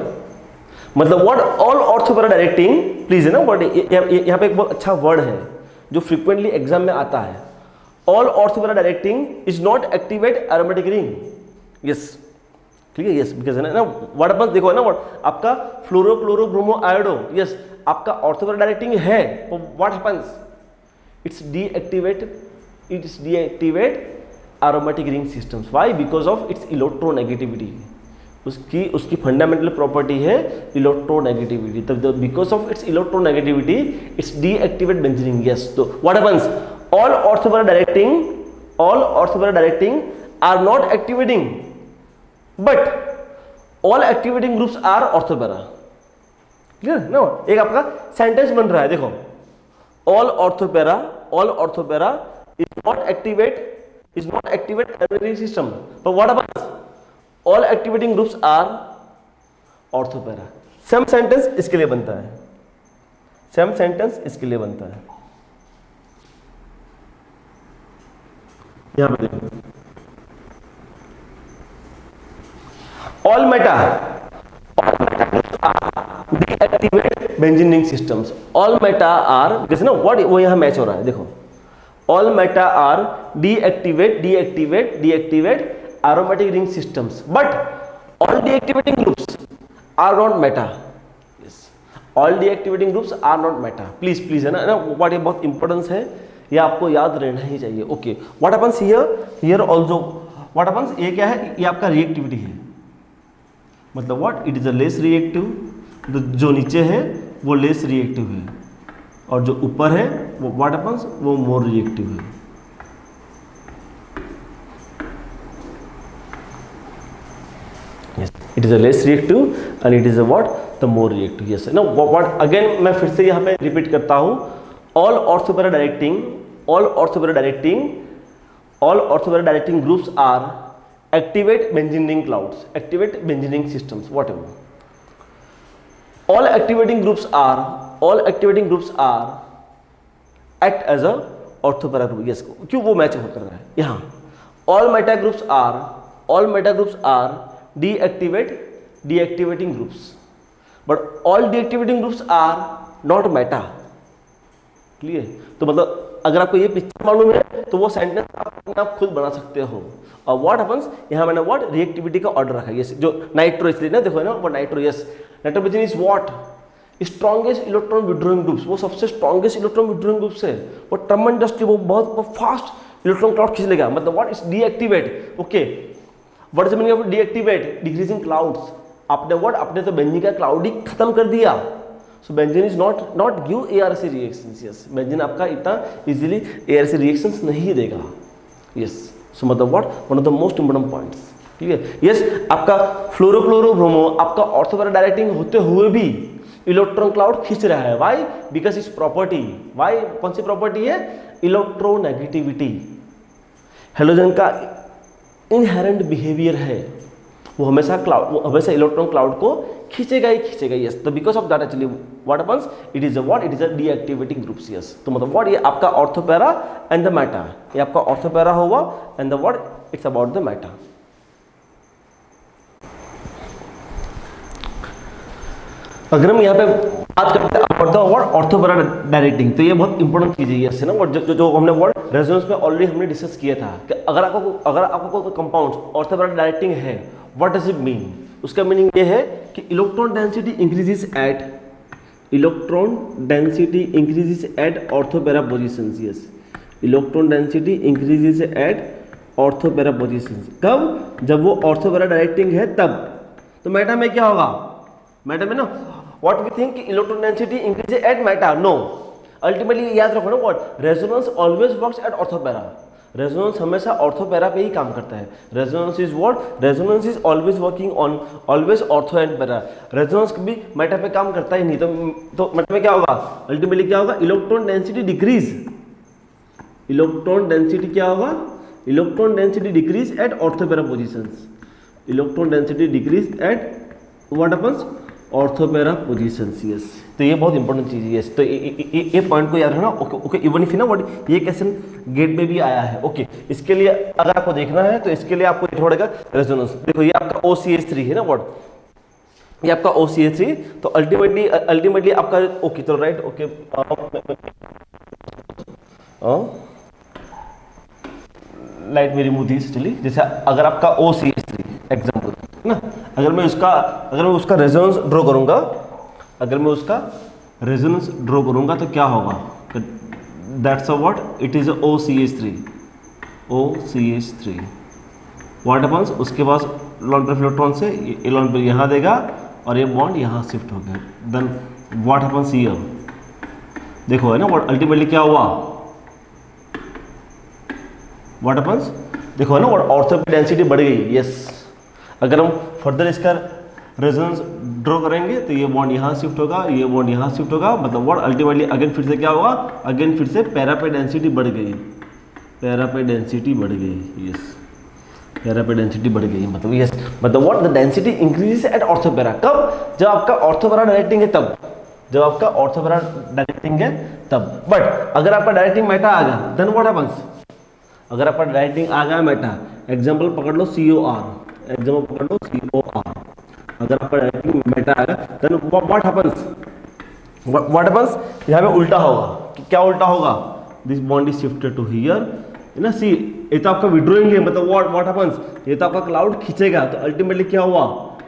मतलब what, all ortho para directing, please है ना व्हाट, यहाँ पे एक बहुत अच्छा वर्ड है जो फ्रीक्वेंटली एग्जाम में आता है, all ortho para directing is not activate aromatic ring, yes, clear, yes, because है ना व्हाट हैपेंस, देखो है ना व्हाट, आपका fluoro chloro bromo iodo, yes, आपका ऑर्थो पैरा डायरेक्टिंग है, what happens, it's deactivate aromatic ring systems, why, because of its electronegativity, उसकी fundamental property है इलेक्ट्रोनेगेटिविटी, तब because of its electronegativity it's deactivate benzene, yes. तो what happens, all ortho para directing are not activating, but all activating groups are ortho para, clear no. एक आपका sentence बन रहा है, देखो, all ortho para is not activate aromatic system, but what happens, all activating groups are ortho para, same sentence इसके लिए बनता है, same sentence इसके लिए बनता है, यहां पे देखो, all meta deactivate benzene ring systems, all meta are, because ना what वो यहां मैच हो रहा है, देखो, all meta are deactivate aromatic ring systems, but all deactivating groups are not meta, yes, all deactivating groups are not meta, please है ना what, ये बहुत इंपॉर्टेंस है, ये आपको याद रहना ही चाहिए, okay. what happens here also, what happens, ये क्या है, ये आपका रिएक्टिविटी है, मतलब what, it is a less reactive, जो नीचे है वो लेस रिएक्टिव है, और जो ऊपर है वो व्हाट हैपेंस, वो मोर रिएक्टिव है, it is a less reactive and it is a what, the more reactive, yes no what, again मैं फिर से यहाँ पे रिपीट करता हूँ, all ortho para directing groups are activate benzene ring clouds, activate benzene ring systems, whatever, all activating groups are act as a ortho para group, yes, क्यों वो match होकर रहा है यहाँ, all meta groups are deactivating groups, but all deactivating groups are not meta, clear. तो मतलब अगर आपको ये पिक्चर मालूम है तो वो सेंटेंस आप खुद बना सकते हो। और व्हाट हैपेंस, यहाँ मैंने व्हाट रिएक्टिविटी का ऑर्डर रखा है, यस, जो नाइट्रो इसलिए ना, देखो है ना वो nitro, yes, nitrobenzene is what, strongest electron withdrawing groups, वो सबसे स्ट्रॉन्गेस्ट इलेक्ट्रॉन विड्रॉइंग ग्रुप्स है, वो ट्रमेंडसली वो बहुत फास्ट इलेक्ट्रॉन क्लाउड खींच लेगा, मतलब what is deactivate, okay, what is meaning of deactivate, decreasing clouds, आपने तो बेंजीन का क्लाउड ही खत्म कर दिया, सो benzene is not give ARC reactions, yes, benzene आपका इतना इजीली ARC रिएक्शंस नहीं देगा, यस, सो मतलब what, one of the most important points, ठीक है, यस। आपका फ्लोरोक्लोरोब्रोमो आपका ऑर्थो पैरा डायरेक्टिंग होते हुए भी इलेक्ट्रॉन क्लाउड खींच रहा है, व्हाई, बिकॉज इस प्रॉपर्टी, व्हाई, कौन सी प्रॉपर्टी है, इलेक्ट्रोनेगेटिविटी, हेलोजन का इनहेरेंट बिहेवियर है, वो हमेशा इलेक्ट्रॉन क्लाउड को खींचेगा ही खींचेगा। यस, तो because of that actually what happens, it is a deactivating groups. Yes, तो मतलब व्हाट, ये आपका ऑर्थोपैरा एंड द मेटा, ये आपका ऑर्थोपैरा होगा and the what it's about the Meta. अगर हम यहाँ पे बात करते हैं about the word ortho para directing, तो ये बहुत इंपॉर्टेंट चीज है। यस ना, जो हमने वर्ड रेजोनेंस में ऑलरेडी हमने डिस्कस किया था कि अगर आपको कोई कंपाउंड ऑर्थोपैरा डायरेक्टिंग है, व्हाट डज इट मीन? उसका मीनिंग ये है कि electron density increases at ortho para positions. Yes, electron density increases at ortho para positions. कब? जब वो ऑर्थोपैरा डायरेक्टिंग है तब। तो मेटा में क्या होगा? मेटा में ना what we think electron density increases at meta, no, ultimately याद रखो ना what resonance always works at orthopara, resonance हमेशा orthopara पे ही काम करता है। resonance is what, resonance is always working on always ortho and para, resonance कभी meta पे काम करता ही नहीं। तो meta में क्या होगा? ultimately क्या होगा? electron density decrease, electron density क्या होगा? electron density decrease at orthopara positions, electron density decrease at what happens, ortho para positions. Yes, तो ये बहुत इंपॉर्टेंट चीज है। यस, तो ये पॉइंट को याद रखना। ओके इवन इफ ना व्हाट, ये क्वेश्चन गेट में भी आया है। ओके, इसके लिए अगर आपको देखना है तो इसके लिए आपको देखना पड़ेगा रेजोनेंस। देखो ये आपका OCH3 है ना व्हाट, ये आपका OCH3, तो अल्टीमेटली आपका ओके, चलो राइट, ओके लाइट में रिमूव दिस एक्चुअली। जैसे अगर आपका OCH3 एग्जांपल ना, अगर मैं उसका रेजोनेंस ड्रॉ करूंगा, तो क्या होगा? That's a what, it is OCH3 what happens, उसके पास लॉन पेयर इलेक्ट्रॉन से ये लॉन पेयर यहाँ देगा और ये बॉन्ड यहाँ शिफ्ट हो गया। देन व्हाट हैपेंस हियर, देखो है ना व्हाट, अल्टीमेटली क्या हुआ? व्हाट हैपेंस, देखो है ना व्हाट, ऑर्थो डेंसिटी बढ़ गई। यस, अगर हम फर्दर इसका रेजोनेंस ड्रॉ करेंगे तो ये बॉन्ड यहाँ शिफ्ट होगा, ये बॉन्ड यहाँ शिफ्ट होगा, मतलब व्हाट अल्टीमेटली अगेन फिर से क्या होगा? अगेन फिर से पैरा पे डेंसिटी बढ़ गई, पैरा पे डेंसिटी बढ़ गई। यस, पैरा पे डेंसिटी बढ़ गई, मतलब यस, मतलब what the density increases at ortho para. कब? जब आपका ऑर्थोपैरा डायरेक्टिंग है तब, जब आपका ऑर्थोपैरा डायरेक्टिंग है तब। बट अगर आपका डायरेक्टिंग मेटा आ गया, देन व्हाट हैपेंस? अगर आपका डायरेक्टिंग आ गया मेटा, एग्जांपल पकड़ लो COR, एग्जांपल पकड़ लो COR, अगर आपका डायरेक्टिंग मेटा आ गया, देन व्हाट हैपेंस, यहाँ पे उल्टा होगा। क्या उल्टा होगा? This bond is shifted to here ना, सी ये तो आपका विड्रॉइंग है, मतलब व्हाट हैपेंस, ये तो आपका क्लाउड खींचेगा, तो अल्टीमेटली क्या हुआ?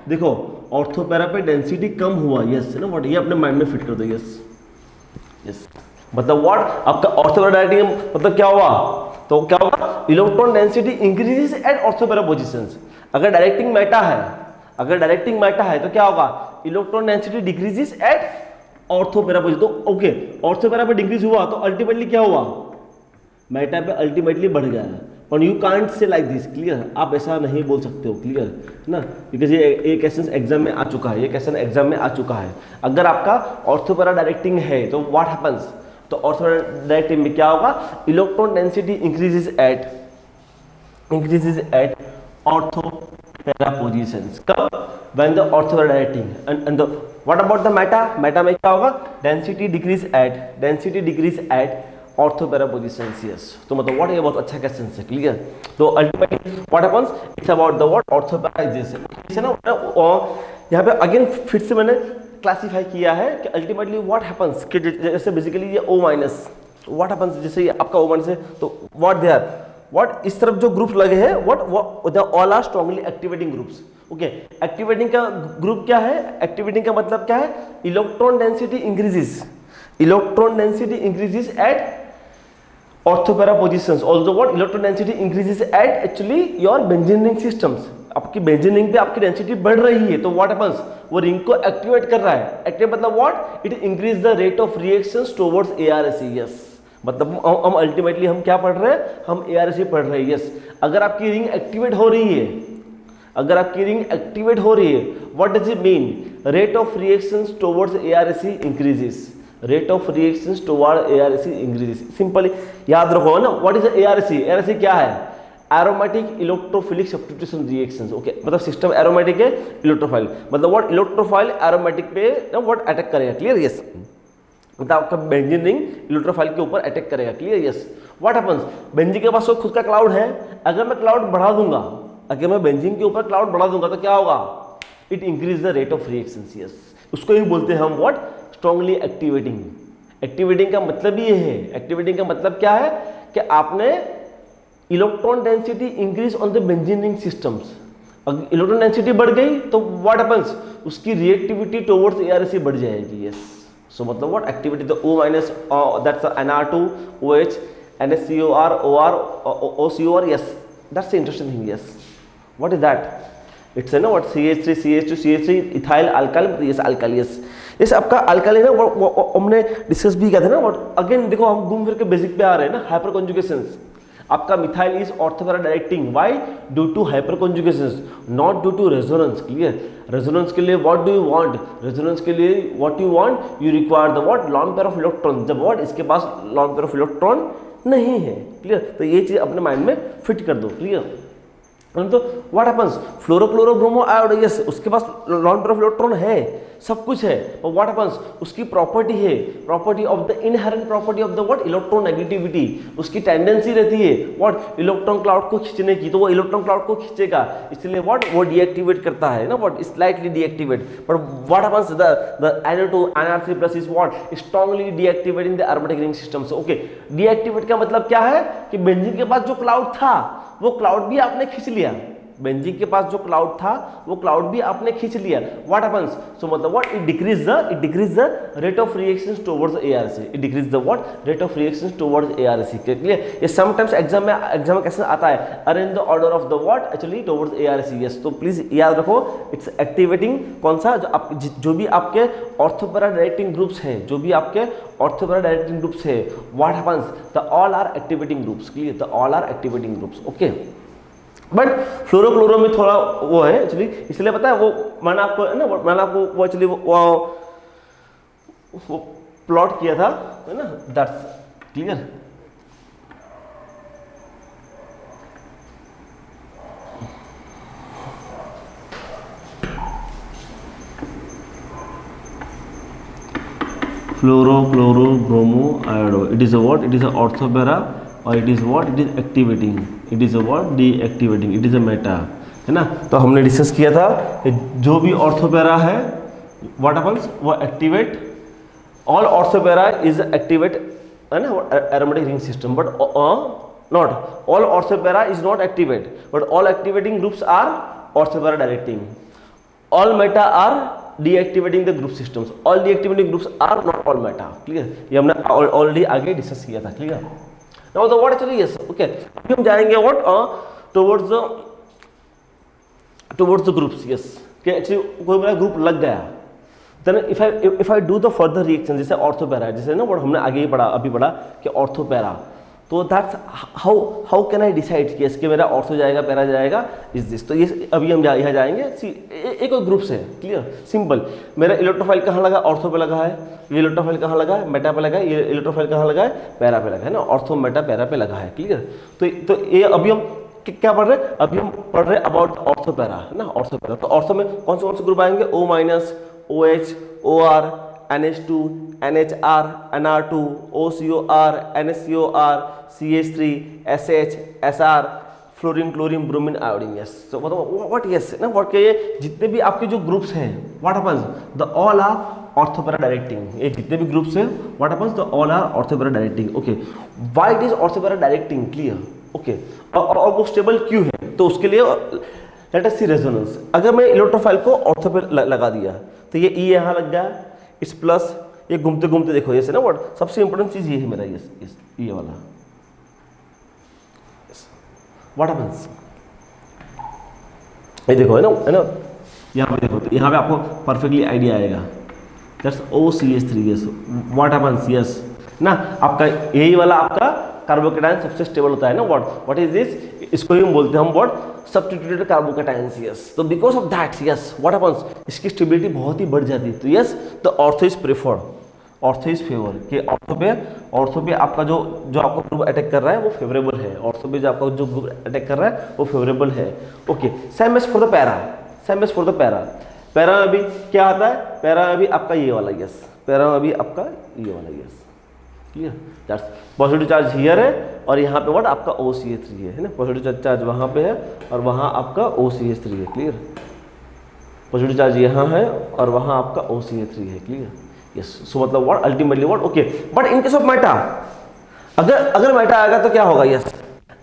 देखो ऑर्थोपैरा पे डेंसिटी कम हुआ। यस ना व्हाट, ये अपने माइंड में फिट कर दो। यस, मतलब व्हाट, आपका ऑर्थोपैरा डायरेक्टिंग मतलब क्या हुआ? तो क्या होगा? Electron density increases at ortho para positions. अगर डायरेक्टिंग मेटा है तो क्या होगा? Electron density decreases at ortho para position. तो ओके, ऑर्थोपैरा पे डिक्रीज हुआ तो अल्टीमेटली क्या हुआ? मेटा पे अल्टीमेटली बढ़ गया। और you can't say like this, clear? आप ऐसा नहीं बोल सकते हो, क्लियर ना, बिकॉज ये क्वेश्चन एग्जाम में आ चुका है, अगर आपका ऑर्थोपैरा डायरेक्टिंग है तो व्हाट हैपेंस, तो ऑर्थोपैरा डायरेक्टिंग में क्या होगा? Electron density increases at ortho para positions. कब? When the ortho para directing and what about the meta में क्या होगा? Density decrease at ortho para positions. Yes, तो मतलब व्हाट, ये बहुत अच्छा क्वेश्चन है, क्लियर? तो ultimately what happens, it's about the what ortho paraization ना। यहाँ पे अगेन फिर से मैंने क्लासिफाई किया है कि अल्टीमेटली व्हाट हैपेंस, कि जैसे बेसिकली ये O माइनस, व्हाट हैपेंस, जैसे ये आपका O माइनस है तो what they are, what is तरफ जो ग्रुप्स लगे हैं, what they all are strongly activating groups. Okay, activating का ग्रुप क्या है? एक्टिवेटिंग का मतलब क्या है? Electron density increases at ortho para positions. Also what, electron density increases at actually your benzene ring systems. आपकी बेंजीन रिंग पे आपकी डेंसिटी बढ़ रही है तो व्हाट हैपेंस, वो रिंग को एक्टिवेट कर रहा है। एक्टिवेट मतलब what, it increase the rate of reactions towards ARSE। Yes, मतलब हम अल्टीमेटली हम क्या पढ़ रहे हैं? हम ARSE पढ़ रहे हैं। यस, अगर आपकी रिंग एक्टिवेट हो रही है, what does it mean? Rate of reactions towards ARSE increases, rate of reactions toward ARSE increases. Simply याद रखो ना, व्हाट इज ARSE? ARSE क्या है? Aromatic electrophilic substitution reactions. Okay, मतलब सिस्टम एरोमेटिक है, इलेक्ट्रोफाइल मतलब व्हाट, इलेक्ट्रोफाइल एरोमेटिक पे what attack करेगा। क्लियर? यस। मतलब आपका बेंजीन रिंग इलेक्ट्रोफाइल के ऊपर अटैक करेगा। Clear? Yes. What happens, benzene के पास खुद का क्लाउड है, अगर मैं क्लाउड बढ़ा दूंगा, अगर मैं बेंजीन के ऊपर क्लाउड बढ़ा दूंगा तो क्या होगा, it increase the rate of reactions. Yes, उसको ही बोलते हैं हम व्हाट, स्ट्रांगली एक्टिवेटिंग। एक्टिवेटिंग का मतलब ये है, एक्टिवेटिंग का मतलब क्या है कि आपने electron density increase on the benzene ring systems. अगर इलेक्ट्रॉन डेंसिटी बढ़ गई तो व्हाट हैपेंस, उसकी रिएक्टिविटी टुवर्ड्स ARC बढ़ जाएगी। यस, सो मतलब what, activity the O minus that's Nr2 OH NaCOR OR OCOR। Yes, that's the interesting thing. Yes, what is that, it's है ना what, CH3 CH2 CH3 ethyl alkyl. Yes, alkyl. Yes, इस आपका alkyl है ना, वो हमने discuss भी किया था ना व्हाट। अगेन देखो हम घूम फिर के बेसिक पे आ रहे हैं ना, हाइपर कॉन्जुगेशंस। आपका methyl is ortho para directing, why, due to hyperconjugations, not due to resonance. Clear? Resonance के लिए what do you want, resonance के लिए what you want, you require the what, lone pair of electron. जब what, इसके पास lone pair of electron नहीं है। Clear? तो ये चीज अपने माइंड में फिट कर दो। क्लियर? तो व्हाट हैपेंस, फ्लोरोक्लोरोब्रोमो आयोडाइड, यस, उसके पास लॉन पेयर ऑफ इलेक्ट्रॉन है, सब कुछ है, और व्हाट हैपेंस, उसकी प्रॉपर्टी है, property of the inherent property of the what, electronegativity. उसकी टेंडेंसी रहती है व्हाट, इलेक्ट्रॉन क्लाउड को खींचने की, तो वो इलेक्ट्रॉन क्लाउड को खींचेगा, इसलिए व्हाट, वो डीएक्टिवेट करता है ना what, slightly deactivate. But what happens, the NO2 NR3+ is what, strongly deactivating the aromatic ring systems. Okay, deactivate का मतलब क्या है कि बेंजीन के पास जो क्लाउड था वो क्लाउड भी आपने खींच लिया, बेंजीन के पास जो क्लाउड था वो क्लाउड भी आपने खींच लिया। व्हाट हैपेंस, सो मतलब what, it decrease the rate of reactions towards ARC, it decrease the what, rate of reactions towards ARC। Clear? ये समटाइम्स एग्जाम में कैसे आता है, arrange the order of the what, actually towards ARC। Yes, तो please याद रखो, it's activating कौन सा, जो भी आपके ऑर्थोपैरा डायरेक्टिंग ग्रुप्स हैं, जो भी आपके ऑर्थोपैरा डायरेक्टिंग ग्रुप्स है, what happens, the all are activating groups. Clear? The all are activating groups. Okay, but fluoro chloro में थोड़ा वो है एक्चुअली, इसलिए पता है वो मैंने आपको है ना, मैंने आपको वो एक्चुअली वो प्लॉट किया था है ना, that's clear. Fluoro chloro bromo iodo, it is a what, it is a ortho para, और it is what, it is activating, it is a what, deactivating, it is a meta, है ना। तो हमने डिस्कस किया था कि जो भी ऑर्थोपैरा है व्हाट हैपेंस, वो activate, all ortho para is activate, है ना, aromatic ring system, but not all ortho para is not activate, but all activating groups are ortho para directing, all meta are deactivating the group systems, all deactivating groups are not all meta. Clear? ये हमने already आगे discuss किया था। Clear? Now the what actually, yes, okay, अभी हम जाएंगे what towards the groups। yes, कि actually कोई मेरा ग्रुप लग गया, then if I do the further reaction, जैसे ऑर्थोपैरा, जैसे ना वो हमने आगे ही पढ़ा, अभी पढ़ा कि ऑर्थोपैरा, तो that's how can I decide कि इसके मेरा ऑर्थो जाएगा, पैरा जाएगा, इज दिस। तो ये अभी हम यहाँ जाएंगे, एक और ग्रुप से। क्लियर? सिंपल, मेरा इलेक्ट्रोफाइल कहाँ लगा, ऑर्थो पे लगा है, ये इलेक्ट्रोफाइल कहाँ लगा है, मेटा पे लगा है, ये इलेक्ट्रोफाइल कहाँ लगा है, पैरा पे लगा है ना, ऑर्थो मेटा पैरा पे लगा है। क्लियर? तो ये अभी हम क्या पढ़ रहे हैं, अभी हम पढ़ रहे हैं अबाउट ऑर्थोपैरा, है ना, ऑर्थोपैरा। तो ऑर्थो में कौन से ग्रुप आएंगे, O-, OH, OR, NH2, NHR, NR2, OCOR, NaCOR, CH3, SH, SR, fluorine, chlorine, bromine, iodine. Yes, तो मतलब व्हाट, यस ना, व्हाट के ये जितने भी आपके जो ग्रुप्स हैं, what happens, the all are ortho para directing. ये जितने भी ग्रुप्स हैं, what happens, the all are ortho para directing. Okay, why it is ortho para directing. Clear? Okay, और वो स्टेबल क्यों है, तो उसके लिए लेट अस सी रेजोनेंस। अगर मैं इलेक्ट्रोफाइल को ऑर्थो पे लगा दिया तो ये ई यहाँ लग गया, इस प्लस ये घूमते घूमते देखो जैसे ना व्हाट, सबसे इंपॉर्टेंट चीज ये है मेरा, ये वाला व्हाट हैपेंस, ये देखो है ना, यहाँ पे देखो, तो यहाँ पे आपको परफेक्टली आइडिया आएगा। That's OCH3। Yes, what happens, yes ना, आपका यही वाला आपका कार्बोकेटायन सबसे स्टेबल होता है ना, व्हाट इज दिस, इसको ही हम बोलते हैं हम व्हाट, सब्स्टिट्यूटेड कार्बोकेटायंस। यस, तो because of that, yes, what happens, इसकी स्टेबिलिटी बहुत ही बढ़ जाती है। तो yes, the ortho is preferred, ortho is favour कि ऑर्थो पे आपका जो आपका ग्रुप अटैक कर रहा है वो फेवरेबल है, ऑर्थो पे जो आपका जो ग्रुप अटैक कर रहा है वो फेवरेबल है। Okay, same as for the para, same as for the para. Para में भी क्या आता है, पैरा में भी आपका ये वाला यस, पैरा में भी आपका ये वाला yes, clear. That's positive charge here है और यहाँ पे व्हाट आपका OCH3 है ना, पॉजिटिव चार्ज वहाँ पे है और वहाँ आपका OCH3 है, क्लियर। पॉजिटिव चार्ज यहाँ है और वहाँ आपका OCH3 है, क्लियर, यस। सो मतलब what ultimately what, okay. But in case of meta, अगर मेटा आएगा तो क्या होगा, यस,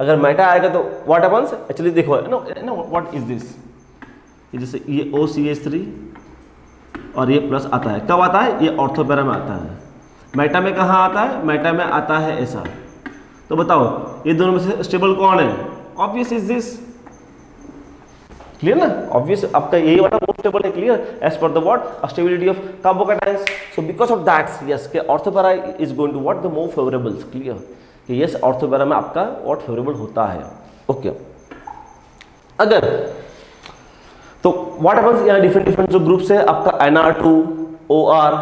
अगर मेटा आएगा तो व्हाट हैपेंस, एक्चुअली देखो नो व्हाट इज दिस, जैसे ये OCH3 और ये प्लस आता है, कब आता है, ये ऑर्थो पैरा में आता है। मेटा में कहाँ आता है, मेटा में आता है ऐसा। तो बताओ ये दोनों में से स्टेबल कौन है, ऑब्वियस इज दिस, क्लियर ना, ऑब्वियस आपका यही वाला मोस्ट स्टेबल है, clear, as per the what stability of carbocations. So because of that yes के ortho para is going to what the more favourable, clear, कि yes ortho para में आपका what favourable होता है। ओके, अगर तो what happens, यहाँ different जो ग्रुप्स है आपका NR2, OR,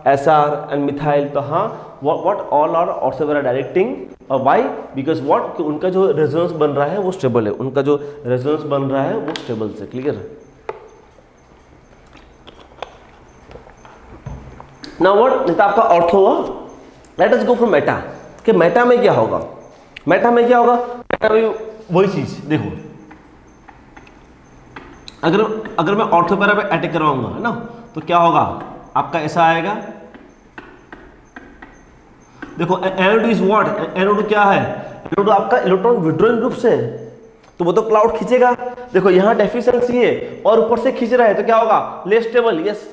SR and methyl, तो हाँ what all are ortho para directing, और व्हाई, बिकॉज व्हाट उनका जो रेजोनेंस बन रहा है वो स्टेबल है, उनका जो रेजोनेंस बन रहा है वो स्टेबल से, क्लियर। नाउ व्हाट, नहीं तो आपका ऑर्थो हुआ, let us go for Meta, कि मेटा में क्या होगा, मेटा में क्या होगा, मेटा में वही चीज देखो, अगर मैं ऑर्थो पैरा पे अटैक करवाऊंगा है ना, तो क्या होगा आपका ऐसा आएगा, देखो NO2 इज व्हाट, NO2 क्या है, NO2 आपका इलेक्ट्रॉन विड्रॉइंग ग्रुप से, तो वो तो क्लाउड खींचेगा, देखो यहाँ डेफिशिएंसी है और ऊपर से खींच रहा है, तो क्या होगा, लेस स्टेबल, यस।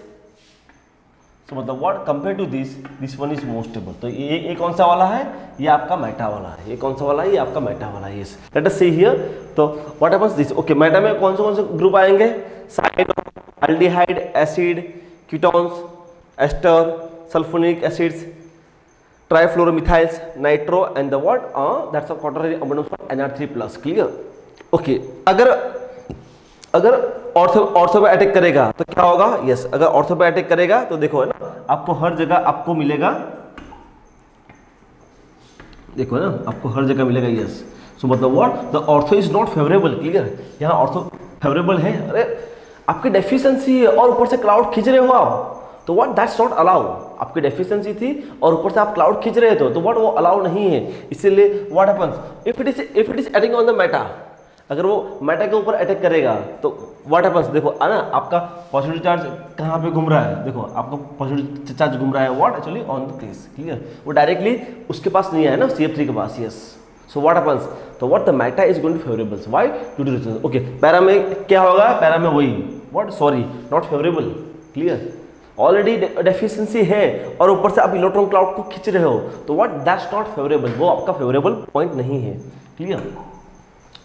तो मतलब what compare to this one is most stable. तो ये कौन सा वाला है, ये आपका मेटा वाला है, ये कौन सा वाला है, ये आपका मेटा वाला है, yes. Let us see here, तो what happens this, okay, meta में कौन से ग्रुप आएंगे, side, aldehyde, acid, ketones, ester, sulphonic acids, trifluoromethyls, nitro and the what that's a quaternary abundance for NR3+, clear. Okay, अगर ortho पे attack करेगा तो क्या होगा, यस, अगर ऑर्थो पे अटैक करेगा तो देखो है ना, आपको हर जगह आपको मिलेगा, देखो ना, आपको हर जगह मिलेगा, यस। सो मतलब what, the ortho is not favourable, clear, यहाँ ऑर्थो फेवरेबल है, अरे आपकी डेफिशिएंसी है और ऊपर से क्लाउड खींच रहे हो आप, तो व्हाट दैट्स नॉट अलाउ, आपकी डेफिशिएंसी थी और ऊपर से आप क्लाउड खींच रहे थे, तो व्हाट वो अलाउ नहीं है। इसीलिए what happens if it is attacking on the Meta, अगर वो मेटा के ऊपर अटैक करेगा तो व्हाट हैपेंस, देखो है ना, आपका पॉजिटिव चार्ज कहाँ पे घूम रहा है, देखो आपका पॉजिटिव चार्ज घूम रहा है what actually on the case, clear, वो डायरेक्टली उसके पास नहीं है ना, CF3 के पास, यस। सो व्हाट हैपेंस, तो what the meta is going to favourable, why, due to resonance. Okay, para में क्या होगा, पैरा में वही what, sorry not favourable, clear, already deficiency है और ऊपर से आप इलेक्ट्रॉन क्लाउड को खींच रहे हो, तो व्हाट दैट्स नॉट फेवरेबल, वो आपका फेवरेबल पॉइंट नहीं है, clear.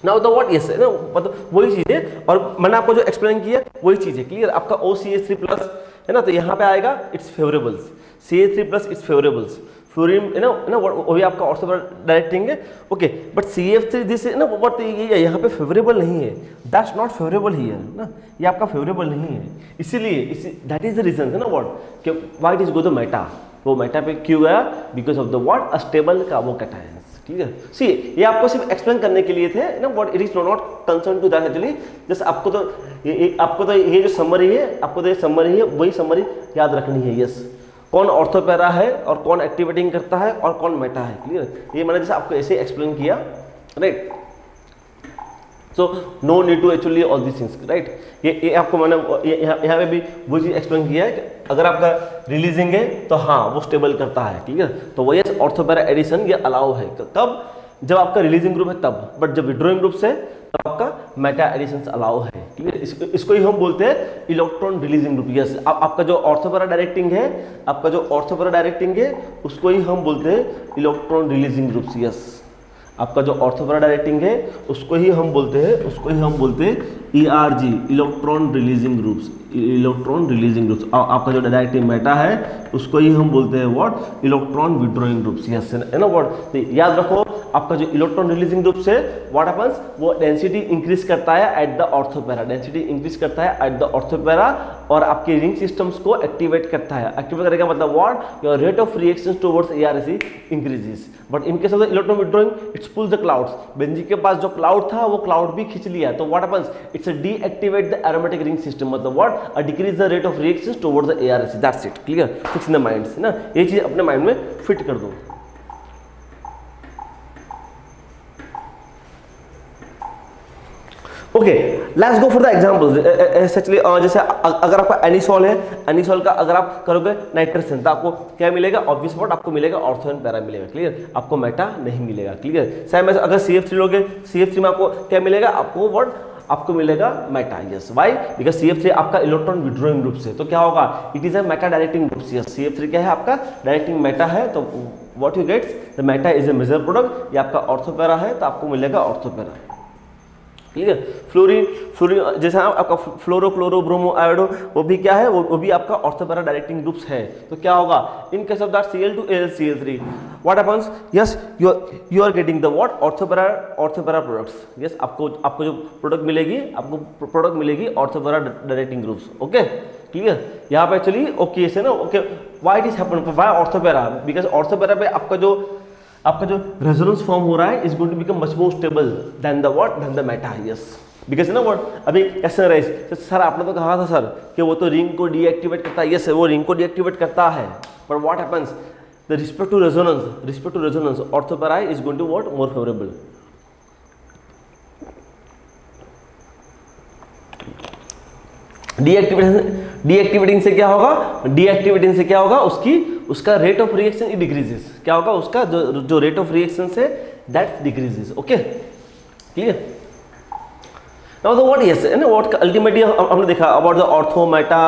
Now the what, yes, ना मतलब वही चीज है और मैंने आपको जो एक्सप्लेन किया वही चीज है, क्लियर। आपका OCH3+ है ना, तो यहाँ पे आएगा इट्स फेवरेबल्स, CH3+ इट्स फेवरेबल्स, फ्लोरीन है ना वो भी आपका ऑर्थो पैरा डायरेक्टिंग है, ओके। बट CF3 दिस है ना व्हाट, ये यहाँ पे फेवरेबल नहीं है, दैट्स नॉट फेवरेबल हियर ना, ये आपका फेवरेबल नहीं है, इसीलिए दैट इज द रीजन है ना व्हाट, कि why it is go the meta, वो मेटा पे क्यों गया, because of the what unstable carbocations, clear. See ये आपको सिर्फ एक्सप्लेन करने के लिए थे ना, what it is not concern to that actually, just आपको तो ये जो समरी है, आपको तो ये समरी है, वही समरी याद रखनी है, यस। कौन ऑर्थो पैरा है और कौन एक्टिवेटिंग करता है और कौन मेटा है, क्लियर, ये मैंने जैसे आपको ऐसे एक्सप्लेन किया, right. So no need to actually all this things, right. ये आपको मैंने यहाँ पे भी वो चीज एक्सप्लेन किया है कि अगर आपका रिलीजिंग है तो हाँ वो स्टेबल करता है, क्लियर, तो वही ऑर्थो पैरा एडिशन ये अलाउ है, कब, जब आपका रिलीजिंग ग्रुप है तब, बट जब विड्रॉइंग ग्रुप से तब आपका मेटा एडिशन अलाउ है, क्लियर। इसको ही हम बोलते हैं इलेक्ट्रॉन रिलीजिंग ग्रुप, यस। आपका जो ऑर्थो पैरा डायरेक्टिंग है, आपका जो ऑर्थो पैरा डायरेक्टिंग है उसको ही हम बोलते हैं इलेक्ट्रॉन रिलीजिंग ग्रुप्स, यस। आपका जो ऑर्थो पैरा डायरेक्टिंग है उसको ही हम बोलते हैं ERG, electron releasing groups, electron releasing groups. आपका जो डायरेक्टिंग मेटा है उसको ही हम बोलते हैं what, electron withdrawing groups, yes है ना व्हाट। तो याद रखो आपका जो इलेक्ट्रॉन रिलीजिंग ग्रुप्स है व्हाट हैपेंस, वो डेंसिटी इंक्रीज करता है at the ortho para, density increase करता है एट द ऑर्थो पैरा और आपके रिंग सिस्टम्स को एक्टिवेट करता है। एक्टिवेट करेगा मतलब what, your rate of reaction towards ARSE increases, but in case of the electron withdrawing it's pulls the clouds. Benzene के पास जो क्लाउड था वो क्लाउड भी खींच लिया, तो what happens, it's deactivate the aromatic ring system, मतलब what, decrease the rate of reaction towards the ARSE, that's it, clear, fix in the mind, है ना, ये चीज अपने माइंड में फिट कर दो। Okay, let's go for the examples. Actually जैसे अगर आपका एनिसोल है, एनिसोल का अगर आप करोगे नाइट्रोजन तो आपको क्या मिलेगा, ऑब्वियस व्हाट, आपको मिलेगा ऑर्थो एंड पैरा मिलेगा, क्लियर, आपको मेटा नहीं मिलेगा, क्लियर। सेम अगर CF3 लोगे, CF3 में आपको क्या मिलेगा, आपको व्हाट, आपको मिलेगा Meta, yes, why, because CF3 आपका इलेक्ट्रॉन विड्रॉइंग ग्रुप से, तो क्या होगा, it is a meta directing group, yes, CF3 क्या है आपका डायरेक्टिंग मेटा है, तो what you gets, the meta is a major product, ये आपका ऑर्थो पैरा है तो आपको मिलेगा ऑर्थो पैरा, ठीक है। फ्लोरीन जैसे आपका फ्लोरो क्लोरो ब्रोमो आयोडो, वो भी क्या है, वो भी आपका ऑर्थोपैरा डायरेक्टिंग ग्रुप्स है, तो क्या होगा, in case of that Cl2AlCl3 what happens, yes, you are getting the what, ortho para products, yes, आपको जो प्रोडक्ट मिलेगी, आपको प्रोडक्ट मिलेगी ortho para directing groups, okay, clear. यहाँ पे एक्चुअली ओके से ना, okay, why it is happen, why ortho para, because ortho para पे आपका जो रेजोनेंस फॉर्म हो रहा है is going to become much more stable than the what, than the meta, yes, because ना व्हाट, अभी कैसे रहे सर, आपने तो कहा था सर कि वो तो रिंग को डीएक्टिवेट करता है, यस, वो रिंग को डीएक्टिवेट करता है, but what happens, the respect to resonance ortho para is going to what, more favourable. Deactivating से क्या होगा, उसका रेट ऑफ रिएक्शन डिक्रीजेस, क्या होगा, उसका जो रेट ऑफ रिएक्शन है that decreases, okay, clear. Now the what, yes, है ना, व्हाट अल्टीमेटली हमने देखा about the ortho, Meta,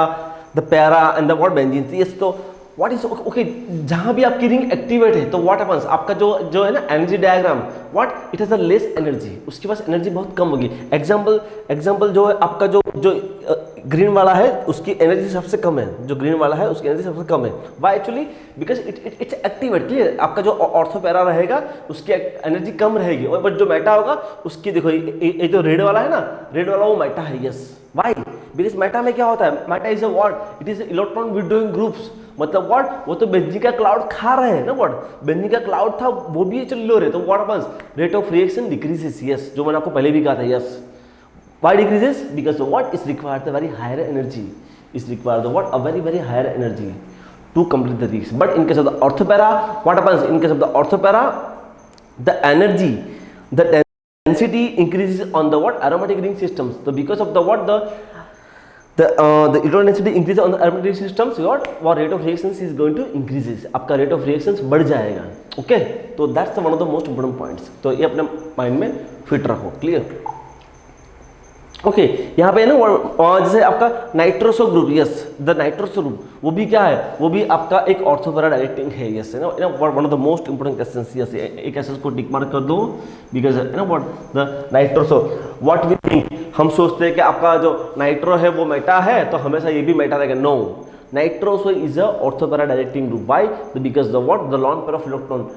the para and the what benzene, yes, तो व्हाट इज ओके, जहां भी आपकी रिंग एक्टिवेट है तो व्हाट हैपेंस, आपका जो है ना energy diagram, what, it has a less energy, उसके पास एनर्जी बहुत कम होगी। एग्जांपल जो है आपका जो ग्रीन वाला है उसकी एनर्जी सबसे कम है, जो ग्रीन वाला है उसकी एनर्जी सबसे कम है, why actually, because it's activate, clear, आपका जो ऑर्थोपैरा रहेगा उसकी एनर्जी कम रहेगी, और बट जो मेटा होगा उसकी, देखो ये जो रेड वाला है ना, रेड वाला वो मेटा है, यस, वाई, बिकॉज मेटा में क्या होता है, Meta is a what, it is electron withdrawing groups, मतलब व्हाट, वो तो बेंजीन का क्लाउड खा रहे हैं ना, व्हाट, बेंजीन का क्लाउड था वो भी चल लो रहे, तो what happens, rate of reaction decreases, yes, जो मैंने आपको पहले भी कहा था, yes, why decreases, because what is required the very higher energy, is required the what, a very higher energy to complete the reaction. But in case of the orthopara, what happens, in case of the orthopara, the energy, the density increases on the what, aromatic ring systems, so because of the what, the electron density increases on the aromatic ring systems, what rate of reactions is going to increases, आपका rate of reactions बढ़ जाएगा, okay, तो that's one of the most important points, तो ये अपने mind में fit रखो, clear. Okay, यहाँ पे ना जैसे आपका nitroso group, yes, the nitroso group, वो भी क्या है, वो भी आपका एक ऑर्थोपैरा डायरेक्टिंग है, यस, है ना, one of the most important questions, yes, एक ऐसे को टिक मार्क कर दो, बिकॉज है ना what, the nitroso, what we think, हम सोचते हैं कि आपका जो नाइट्रो है वो मेटा है तो हमेशा ये भी मेटा रहेगा, no, nitroso is a ortho para directing group, why, because the what, the lone pair of electron,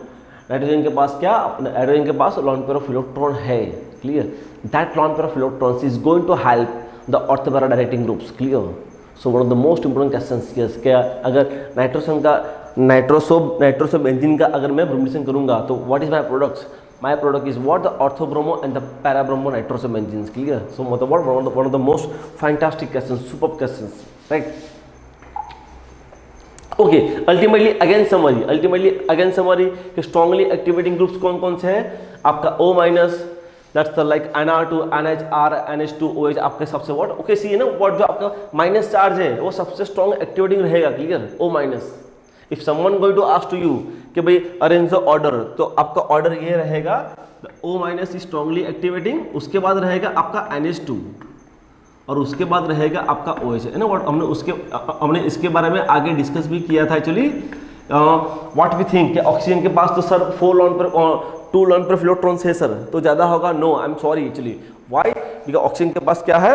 nitrogen के पास क्या, हाइड्रोजन के पास लॉन पेयर ऑफ इलेक्ट्रॉन है, clear, that lone pair of electrons is going to help the orthopara directing groups, clear. So one of the most important questions, yes, क्या अगर nitrogen का nitroso benzene का अगर मैं bromination करूंगा तो what is my products, my product is what, the orthobromo and the parabromo nitroso benzenes, clear. So what one of the most fantastic questions, superb questions, right? Okay, ultimately again summary कि strongly activating groups कौन से हैं, आपका O minus, that's the like NR2, NHR, NH2, OH आपके सबसे what, okay, सी है ना what, जो आपका माइनस चार्ज है वो सबसे स्ट्रॉन्ग एक्टिवेटिंग रहेगा, clear, O minus. If someone going to ask to you कि भाई अरेंज द ऑर्डर, तो आपका ऑर्डर ये रहेगा, O minus is strongly activating, उसके बाद रहेगा आपका NH2 और उसके बाद रहेगा आपका OH, है ना व्हाट, हमने इसके बारे में आगे डिस्कस भी किया था एक्चुअली, व्हाट वी थिंक कि ऑक्सीजन के पास तो सर 4 लॉन पर 2 लॉन पर इलेक्ट्रॉन्स है सर, तो ज्यादा होगा, no, I am sorry actually, why, because oxygen के पास क्या है,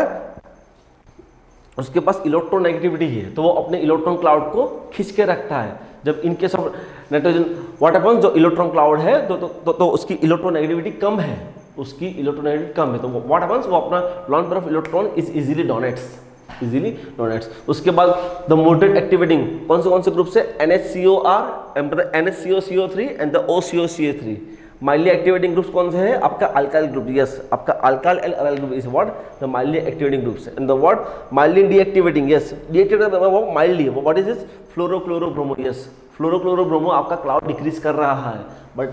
उसके पास इलेक्ट्रॉन नेगेटिविटी है, तो वो अपने इलेक्ट्रॉन क्लाउड को खींच के रखता है, जब इन case of nitrogen what happens, जो इलेक्ट्रॉन क्लाउड है तो उसकी इलेक्ट्रॉन नेगेटिविटी कम है, तो व्हाट हैपेंस, वो अपना lone pair of electron is easily donates, easily donates. उसके बाद द मोटेड एक्टिवेटिंग कौन से ग्रुप से, NHCOR मतलब NHCOCO3 and the OCOCA3। Mildly activating groups कौन से हैं, आपका अल्काइल ग्रुप, यस आपका alkyl and aryl group is what the mildly activating groups and the what mildly deactivating, yes deactivating वो mildly what is this, fluorochlorobromo, yes fluorochlorobromo आपका cloud decrease कर रहा है बट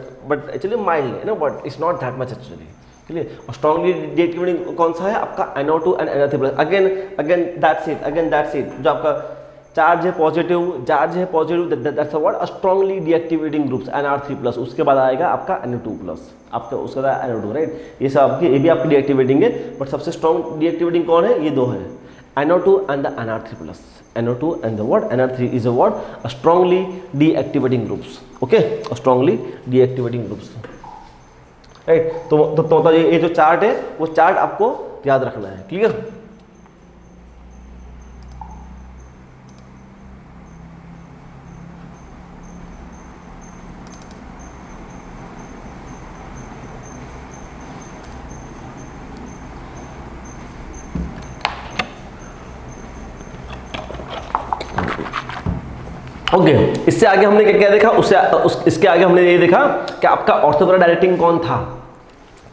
एक्चुअली माइल्ड है ना, but it's not that much actually, clear. और strongly deactivating कौन सा है आपका NO2 and NO3+। Again that's it, जो आपका चार्ज है positive that's what strongly deactivating groups NR3+। उसके बाद आएगा आपका NO2+, आपका उसके बाद NO2, राइट। ये सब आपकी, ये भी आपकी डीएक्टिवेटिंग है, बट सबसे स्ट्रॉन्ग डीएक्टिवेटिंग कौन है, ये दो है, NO2 and the NR3+। NO2 and the what NR3 is a what a strongly deactivating groups, okay, a strongly deactivating groups, right। तो ये जो चार्ट है वो चार्ट आपको याद रखना है, क्लियर। ओके इससे आगे हमने क्या देखा, इसके आगे हमने ये देखा कि आपका ऑर्थोगोनल डायरेक्टिंग कौन था,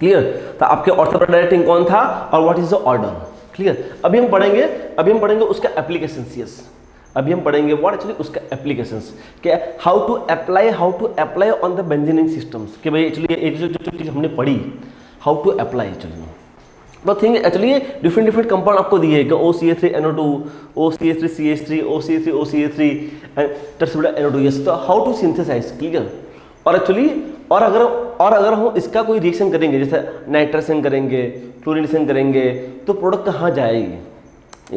क्लियर। तो आपके ऑर्थोगोनल डायरेक्टिंग कौन था और what is the order, clear. अभी हम पढ़ेंगे उसका एप्लीकेशंस, यस अभी हम पढ़ेंगे व्हाट एक्चुअली उसका एप्लीकेशंस, क्या how to apply on the benzene ring systems, कि भाई एक्चुअली ये जो चीज हमने पढ़ी हाउ टू अप्लाई एक्चुअली, तो थिंग एक्चुअली डिफरेंट कंपाउंड आपको दिए हैं कि OCA3NO2, OCA3CH3, OCA3 एंड टर्सबिडा NO2, यस। तो हाउ टू सिंथेसाइज, क्लियर। और एक्चुअली और अगर हम इसका कोई रिएक्शन करेंगे, जैसे नाइट्रेशन करेंगे, क्लोरीनेशन करेंगे, तो प्रोडक्ट कहाँ जाएगी,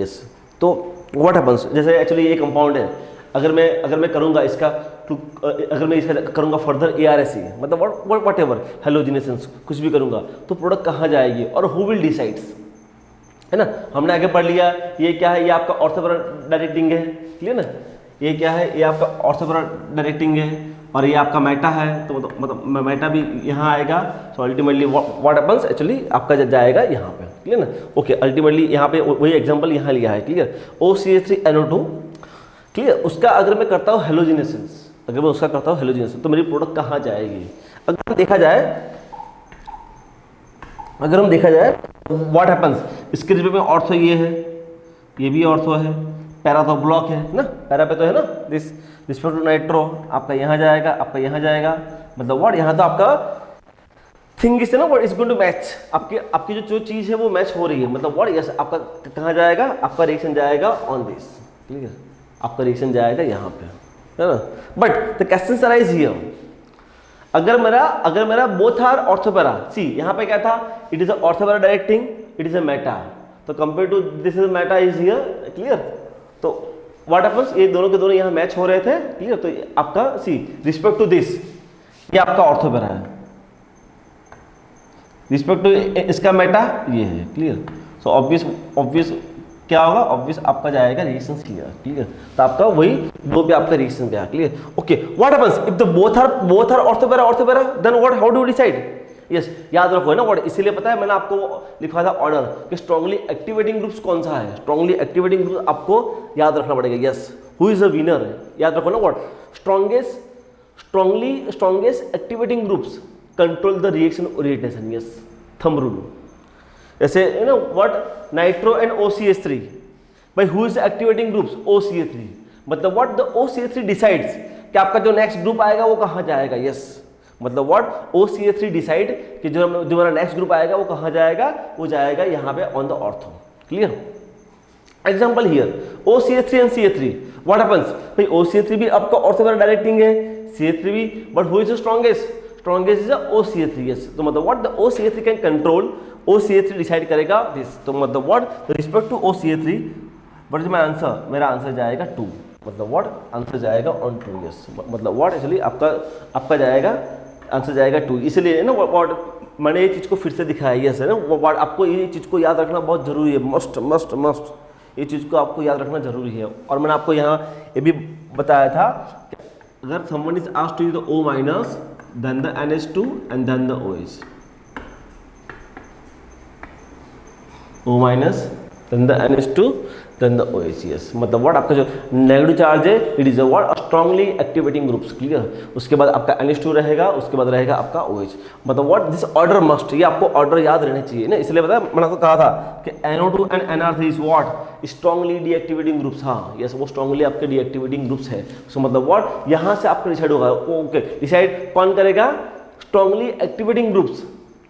यस। तो व्हाट हैपन्स, जैसे एक्चुअली ये कंपाउंड है, अगर मैं करूँगा इसका करूँगा फर्दर ARSE, मतलब वॉट एवर हेलोजिनेशंस कुछ भी करूँगा, तो प्रोडक्ट कहाँ जाएगी और हु विल डिसाइड्स, है ना। हमने आगे पढ़ लिया ये क्या है, ये आपका ऑर्थोगोनल डायरेक्टिंग है, क्लियर ना। ये क्या है, ये आपका ऑर्थोगोनल डायरेक्टिंग है और ये आपका मेटा है, तो मतलब मेटा भी यहाँ आएगा। So ultimately what happens actually आपका जाएगा यहाँ पे, क्लियर ना। ओके अल्टीमेटली यहाँ पे वही एग्जांपल यहाँ लिया है, क्लियर। OCH3NO2, clear. उसका अगर मैं करता हूँ हेलोजिनेशंस, तो मेरी प्रोडक्ट कहाँ जाएगी। अगर हम देखा जाए व्हाट हैपन्स, इसके रिस्पेक्ट में ऑर्थो ये है, ये भी ऑर्थो है, पैरा तो ब्लॉक है ना, पैरा पे तो है ना, दिस रिस्पेक्ट टू नाइट्रो आपका यहाँ जाएगा, आपका यहाँ जाएगा, मतलब व्हाट यहाँ तो आपका थिंग इज ना what is going to match, आपकी जो चीज़ है वो मैच हो रही है, मतलब व्हाट यस आपका कहाँ जाएगा, आपका रिएक्शन जाएगा ऑन दिस, क्लियर। आपका रिएक्शन जाएगा यहाँ पे, है ना। But the question arise here, अगर मेरा बोथ आर ऑर्थोपेरा, सी यहाँ पे क्या था, it is a ortho para directing, it is a meta, तो compare to this is meta is here, clear. तो व्हाट हैपेंस, ये दोनों के दोनों यहाँ मैच हो रहे थे, क्लियर। तो आपका सी रिस्पेक्ट टू दिस ये आपका ऑर्थोपेरा है, रिस्पेक्ट टू इसका मेटा ये है, क्लियर। सो ऑब्वियस क्या होगा, ऑब्वियस आपका जाएगा रिएक्शन क्लियर। तो आपका वही दो पे आपका रिएक्शन गया, clear. Okay what happens if the both are ortho para then what, how do you decide, yes याद रखो है ना व्हाट, इसीलिए पता है मैंने आपको लिखा था ऑर्डर कि स्ट्रांगली एक्टिवेटिंग ग्रुप्स कौन सा है, स्ट्रांगली एक्टिवेटिंग ग्रुप आपको याद रखना पड़ेगा, yes. Who is a winner, याद रखो ना what, strongest activating groups control the reaction orientation, yes thumb rule. जैसे you know what nitro and OCH3, भाई who is activating groups, OCH3, मतलब व्हाट द OCH3 डिसाइड्स कि आपका जो next group आएगा वो कहाँ जाएगा, यस मतलब व्हाट OCH3 डिसाइड कि जो हमारा नेक्स्ट ग्रुप आएगा वो कहाँ जाएगा, वो जाएगा यहाँ पे on the ortho, clear. Example here OCH3 and CH3, what happens, भाई OCH3 भी आपका ऑर्थोपेरा डायरेक्टिंग है, CH3 भी, but who is the strongest is OCH3, yes. तो मतलब what the OCH3 can control, OCH3 decide करेगा दिस, तो मतलब what respect to OCH3, but is my answer, मेरा आंसर जाएगा 2, मतलब व्हाट आंसर जाएगा ऑन 2, यस मतलब व्हाट एक्चुअली आपका जाएगा आंसर जाएगा 2, इसलिए ना व्हाट मैंने ये चीज़ को फिर से दिखाया, यस है ना व्हाट, आपको ये चीज़ को याद रखना बहुत जरूरी है, मस्ट ये चीज़ को आपको याद रखना जरूरी है। और मैंने आपको यहाँ ये भी बताया था कि अगर someone is asked to use the O minus then the NH2 and then the OH, O minus then the NH2 then the OH। Yes, मतलब व्हाट आपका जो नेगेटिव चार्ज है it is a what strongly activating groups. Clear, उसके बाद आपका NH2 रहेगा, उसके बाद रहेगा आपका OH। मतलब व्हाट दिस ऑर्डर मस्ट, ये आपको ऑर्डर याद रहने चाहिए ना, इसलिए पता है मैंने आपको कहा था कि NO2 and NR3 is what strongly deactivating groups. हाँ यस, वो स्ट्रांगली आपके डीएक्टिवेटिंग ग्रुप्स है। सो मतलब व्हाट यहाँ से आपका डिसाइड होगा, ओके डिसाइड कौन करेगा, strongly activating groups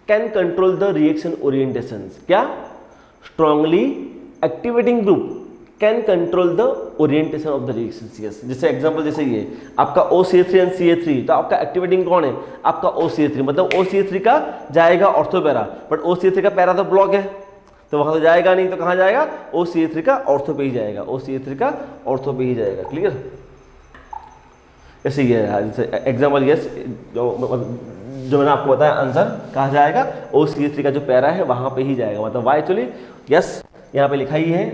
can control the reaction orientation. क्या, strongly activating group can control the orientation of the reactions. Yes, जैसे एग्जांपल जैसे ये आपका OCH3 एंड CH3, तो आपका एक्टिवेटिंग कौन है, आपका OCH3, मतलब OCH3 का जाएगा ऑर्थो पैरा, बट OCH3 का पैरा तो ब्लॉक है तो वहां तो जाएगा नहीं, तो कहां जाएगा, OCH3 का ऑर्थो पे ही जाएगा, OCH3 का ऑर्थो पे ही जाएगा। क्लियर, ऐसे ही है जैसे एग्जांपल। यस, जो मैंने आपको बताया आंसर कहा जाएगा, OCH3 का जो पैरा है वहां पे ही जाएगा, मतलब वाई एक्चुअली। यस, यहाँ पे लिखा ही है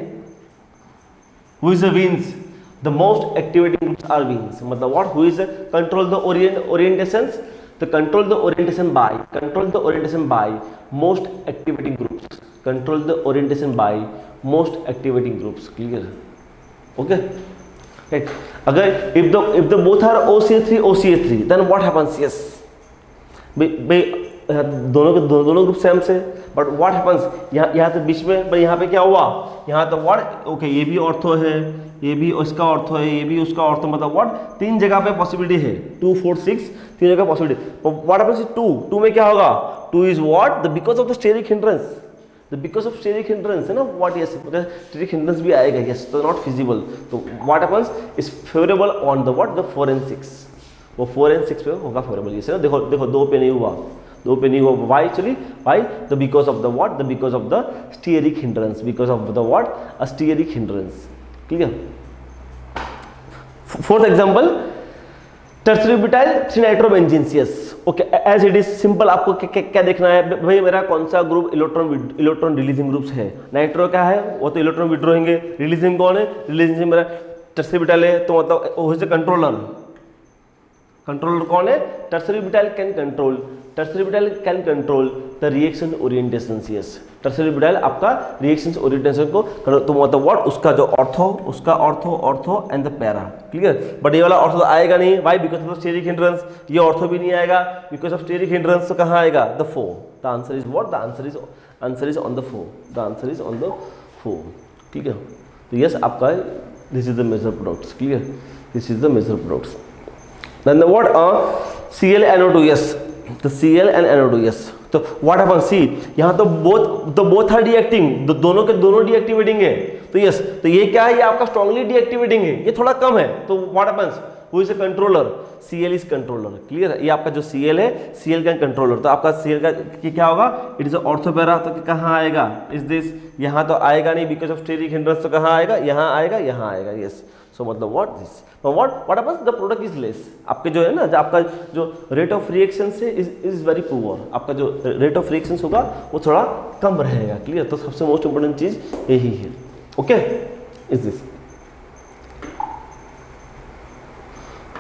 who is the veins, the most activating groups are veins, मतलब what, who is the control the orientations, the control the orientation by most activating groups, control the orientation by most activating groups। clear, okay, right। अगर if the both are OCH3 then what happens, yes, दोनों group same से, but what happens यहाँ तो बीच में, यहाँ पे क्या हुआ, यहाँ तो व्हाट, ओके ये भी ऑर्थो है, ये भी उसका ऑर्थो है, ये भी उसका ऑर्थो, मतलब व्हाट तीन जगह पे पॉसिबिलिटी है, 2 4 6 तीन जगह पॉसिबिलिटी। व्हाट हैपेंस 2 में क्या होगा, 2 is what, the because of the steric hindrance, the because of steric hindrance है ना, व्हाट, यस स्टेरिक हिंड्रेंस भी आएगा, यस, तो नॉट फिजिबल, तो what happens is favourable on the what, the 4 and 6, वो 4 and 6 पे होगा फेवरेबल। ये ना देखो 2 पे नहीं हुआ, 2 पे नहीं हुआ, why actually, why the because of the what, the because of the steric hindrance, because of the what, a steric hindrance. Clear, fourth example, tertiary butyl 3 nitrobenzenes. Yes, okay, as it is simple, आपको क्या देखना है भाई, मेरा कौन सा group electron releasing groups है, nitro क्या है, वो तो इलेक्ट्रॉन विड्रॉइंग है, रिलीजिंग कौन है, रिलीजिंग मेरा टर्सरी ब्यूटाइल है, तो मतलब वो इज द कंट्रोलर कौन है, tertiary butyl can control the reaction orientation. Yes, tertiary butyl आपका रिएक्शन ओरिएंटेशन को, तो मतलब व्हाट, उसका जो ortho and the para. Clear, but ये वाला ऑर्थो आएगा नहीं, why, because of steric hindrance, ये ऑर्थो भी नहीं आएगा बिकॉज ऑफ स्टेरिक हिंड्रेंस, तो कहाँ आएगा, the 4, the answer is what, the answer is on the 4, the answer is on the 4। ठीक है, तो यस आपका this is the major products. Clear, this is the major products. Then the what, Cl NO2, yes, the Cl and NO2, yes, तो what happens, see यहाँ तो both are deacting, दोनों के दोनों deactivating है, तो यस, तो ये क्या है, ये आपका strongly deactivating है, ये थोड़ा कम है, तो what happens, who is a controller, Cl is controller। Clear, ये आपका जो Cl है, Cl का कंट्रोलर, तो आपका Cl का क्या होगा, इट इज ऑर्थो पैरा, तो कहाँ आएगा, इज दिस, यहाँ तो आएगा नहीं बिकॉज ऑफ स्टेरिक हिंड्रेंस, तो कहाँ आएगा, यहाँ आएगा, यस। सो मतलब what this, what happens, the product is less, आपके जो है ना, जो आपका जो रेट ऑफ रिएक्शन से इज वेरी पुअर, आपका जो रेट ऑफ रिएक्शन होगा वो थोड़ा कम रहेगा। क्लियर, तो सबसे मोस्ट इंपोर्टेंट चीज यही है। Okay, is this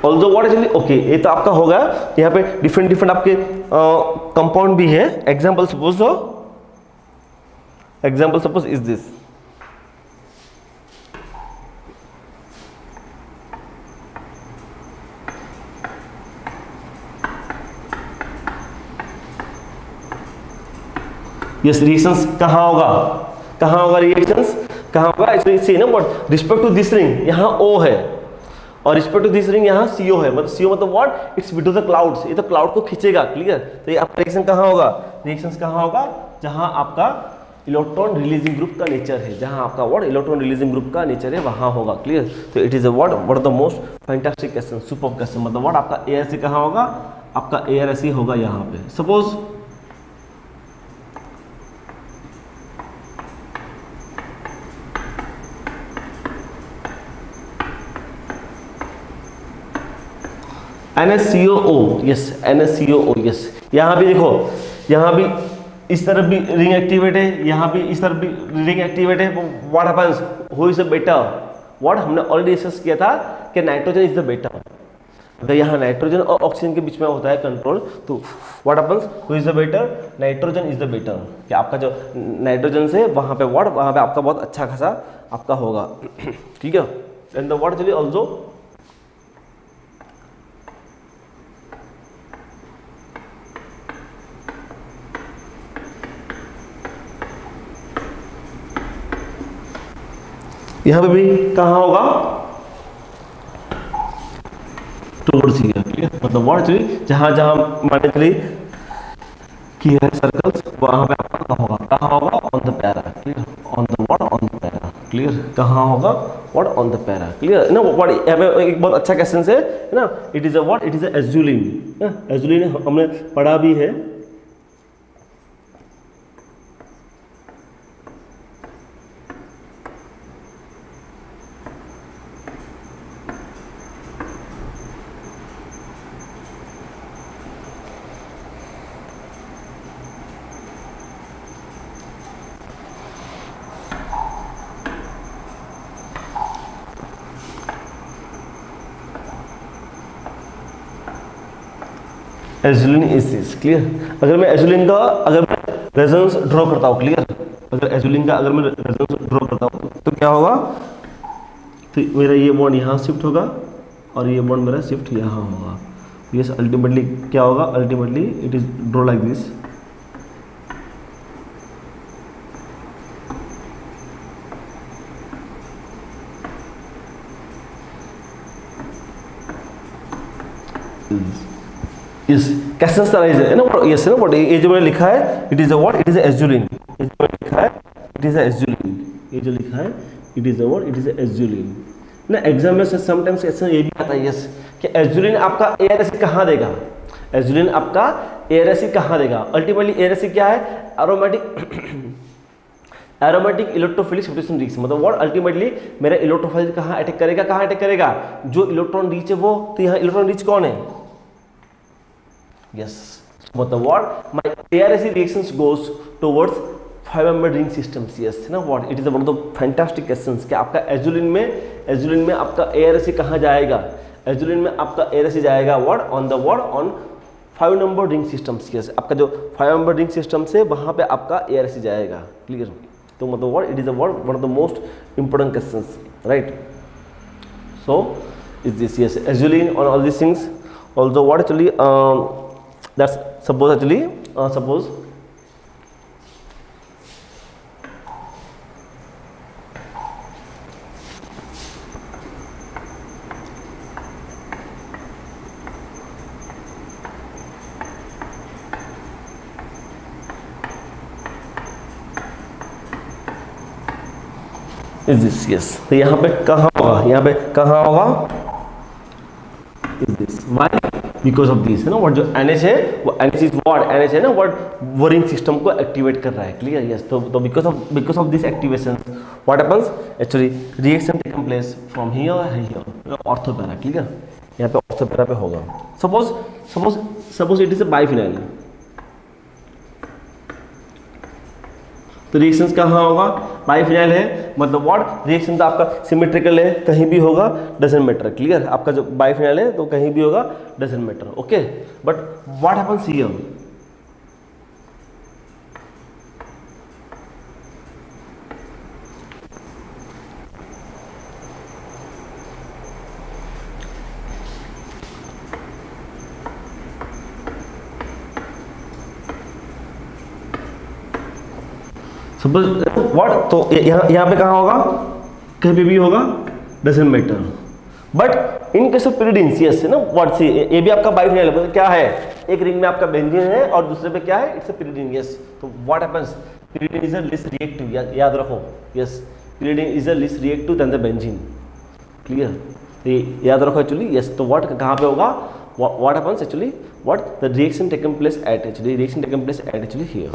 also what actually, okay, ये तो आपका होगा, यहाँ पे डिफरेंट आपके कंपाउंड भी है। Example suppose is this, yes, reactions कहाँ होगा रिएक्शंस कहाँ होगा, इसमें सी ना, what respect to this ring यहाँ O है और रिस्पेक्ट टू दिस रिंग यहाँ CO है, मतलब CO मतलब what, it's between the clouds, ये तो क्लाउड को खींचेगा। क्लियर, तो ये आपका रिएक्शन कहाँ होगा, रिएक्शंस कहाँ होगा, जहाँ आपका इलेक्ट्रॉन रिलीजिंग ग्रुप का नेचर है, जहाँ आपका व्हाट इलेक्ट्रॉन रिलीजिंग ग्रुप का नेचर है वहाँ होगा। क्लियर, तो it is a what the most fantastic question, super question, मतलब व्हाट आपका ARC कहाँ होगा, आपका ARC होगा यहाँ पे। Suppose NaCO, yes, NaCO, yes, यहाँ भी देखो, यहाँ भी इस तरफ भी रिंग एक्टिवेट है, यहाँ भी इस तरफ भी रिंग एक्टिवेट है, what happens, who is the better, what हमने ऑलरेडी डिस्कस किया था कि नाइट्रोजन इज द बेटर, अगर यहाँ नाइट्रोजन और ऑक्सीजन के बीच में होता है कंट्रोल, तो what happens, who is the better, nitrogen is the better, कि आपका जो नाइट्रोजन से वहाँ पे वहाँ पे आपका बहुत अच्छा खासा आपका होगा। ठीक है, and the what actually also यहाँ पे भी कहाँ होगा, टुवर्ड्स हियर। ठीक है, मतलब व्हाट एक्चुअली जहाँ जहाँ मान चलिए कि है सर्कल्स, वहाँ पे आपका कहाँ होगा, on the para. Clear, on the what, on the para. Clear, कहाँ होगा, what, on the para. Clear ना, व्हाट यहाँ पे एक बहुत अच्छा क्वेश्चन है ना, it is a what, it is a azulene. Azulene हमने पढ़ा भी है। Azulene is this. क्लियर, अगर मैं एजुलिन का अगर मैं रेजोनेंस ड्रॉ करता हूँ, क्लियर, अगर एजुलिन का अगर मैं रेजोनेंस ड्रॉ करता हूँ तो क्या होगा, तो मेरा ये बॉन्ड यहाँ शिफ्ट होगा और ये बॉन्ड मेरा शिफ्ट यहाँ होगा। यस, अल्टीमेटली क्या होगा, ultimately it is draw like this. इस कैसे है ना, यस है ना, व्हाट ये जो मैंने लिखा है, it is a what, it is a azulene. ये जो मैंने लिखा है, इट इज अ एजुलिन। ये जो लिखा है, it is a what, it is a azulene ना। एग्जाम में समटाइम्स ऐसा ये भी आता है, यस, कि एजुलिन आपका एयर एसिड कहाँ देगा, एजुलिन आपका एयर एसिड कहाँ देगा। अल्टीमेटली एयर एसिड क्या है, एरोमेटिक इलेक्ट्रोफिलिक सब्स्टिट्यूशन रिएक्शन, मतलब व्हाट, अल्टीमेटली मेरा इलेक्ट्रोफाइल कहाँ अटैक करेगा, कहाँ अटैक करेगा, जो इलेक्ट्रॉन रिच है वो, तो यहाँ इलेक्ट्रॉन रिच कौन है, yes, मतलब what, my air acid reactions goes towards 5 member ring systems, yes ना, what, it is one of the fantastic questions कि आपका एजुलिन में आपका एयर एसिड कहाँ जाएगा, एजुलिन में आपका एयर एसिड जाएगा what, on 5 number ring systems, yes, आपका जो 5 member ring systems है वहाँ पे आपका एयर एसिड जाएगा। क्लियर, तो मतलब what, it is a what, one of the most important questions, right? So is this, yes, azulene on all these things also what actually that's suppose actually suppose is this, yes, तो यहाँ पे कहाँ होगा, यहाँ पे कहाँ होगा, is this, why, because of this है ना, व्हाट जो NH है वो NH इज व्हाट, NH है ना व्हाट, वो रिंग सिस्टम को एक्टिवेट कर रहा है। क्लियर, यस, तो because of this activation what happens, actually reaction taken place from here ortho para. Clear, यहाँ पे ऑर्थो पैरा पे होगा। Suppose it is a biphenyl, तो रिएक्शन कहाँ होगा, बाइफिनाइल है, मतलब व्हाट, रिएक्शन तो आपका सिमेट्रिकल है, कहीं भी होगा, डजंट मैटर। क्लियर, आपका जो बाइफिनाइल है तो कहीं भी होगा, doesn't matter. Okay, but what happens here, suppose what, तो यहाँ पे कहाँ होगा, कहीं पे भी होगा, doesn't matter. But in case of pyridines, yes है ना, व्हाट सी, ये भी आपका बाइफिनाइल है, क्या है, एक रिंग में आपका बेंजीन है और दूसरे पे क्या है, इट्स अ pyridine, यस, तो what happens, pyridine is a less reactive, याद रखो, yes, pyridine is a less reactive than the benzene. Clear, तो ये याद रखो एक्चुअली, यस, तो व्हाट कहाँ पे होगा, what happens actually, what, the reaction taken place at, actually reaction taken place at actually here,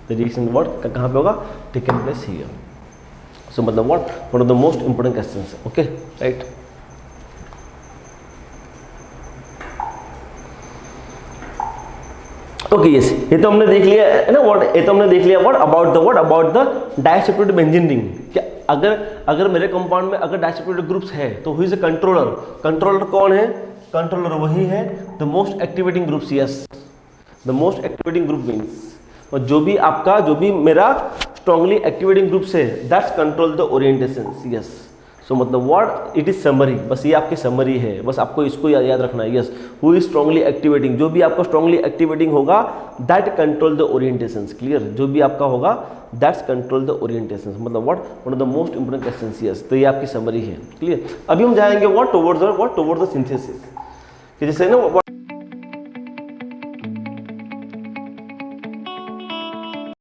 the reaction what कहाँ पे होगा, टेकन प्लेस हियर। सो मतलब what, one of the most important questions, okay, right. Okay, yes, ये तो हमने देख लिया है ना, व्हाट, ये तो हमने देख लिया what about the disubstituted benzene ring. क्या अगर मेरे कंपाउंड में अगर डाइसब्स्टिट्यूटेड ग्रुप्स है तो who is a controller, controller कौन है, कंट्रोलर वही है, the most activating groups, yes, the most activating group means, और जो भी मेरा स्ट्रांगली एक्टिवेटिंग ग्रुप्स है, that's control the orientation, yes. So मतलब व्हाट इट इज समरी, बस ये आपकी समरी है, बस आपको इसको याद रखना है, yes. Who is strongly activating, जो भी आपका स्ट्रांगली एक्टिवेटिंग होगा that control the orientations, clear, जो भी आपका होगा दैट्स कंट्रोल द ओरिएंटेशंस, मतलब what, one of the most important questions, yes. तो ये आपकी समरी है, क्लियर। अभी हम जाएंगे व्हाट टुवर्ड्स द सिंथेसिस, कि जैसे ना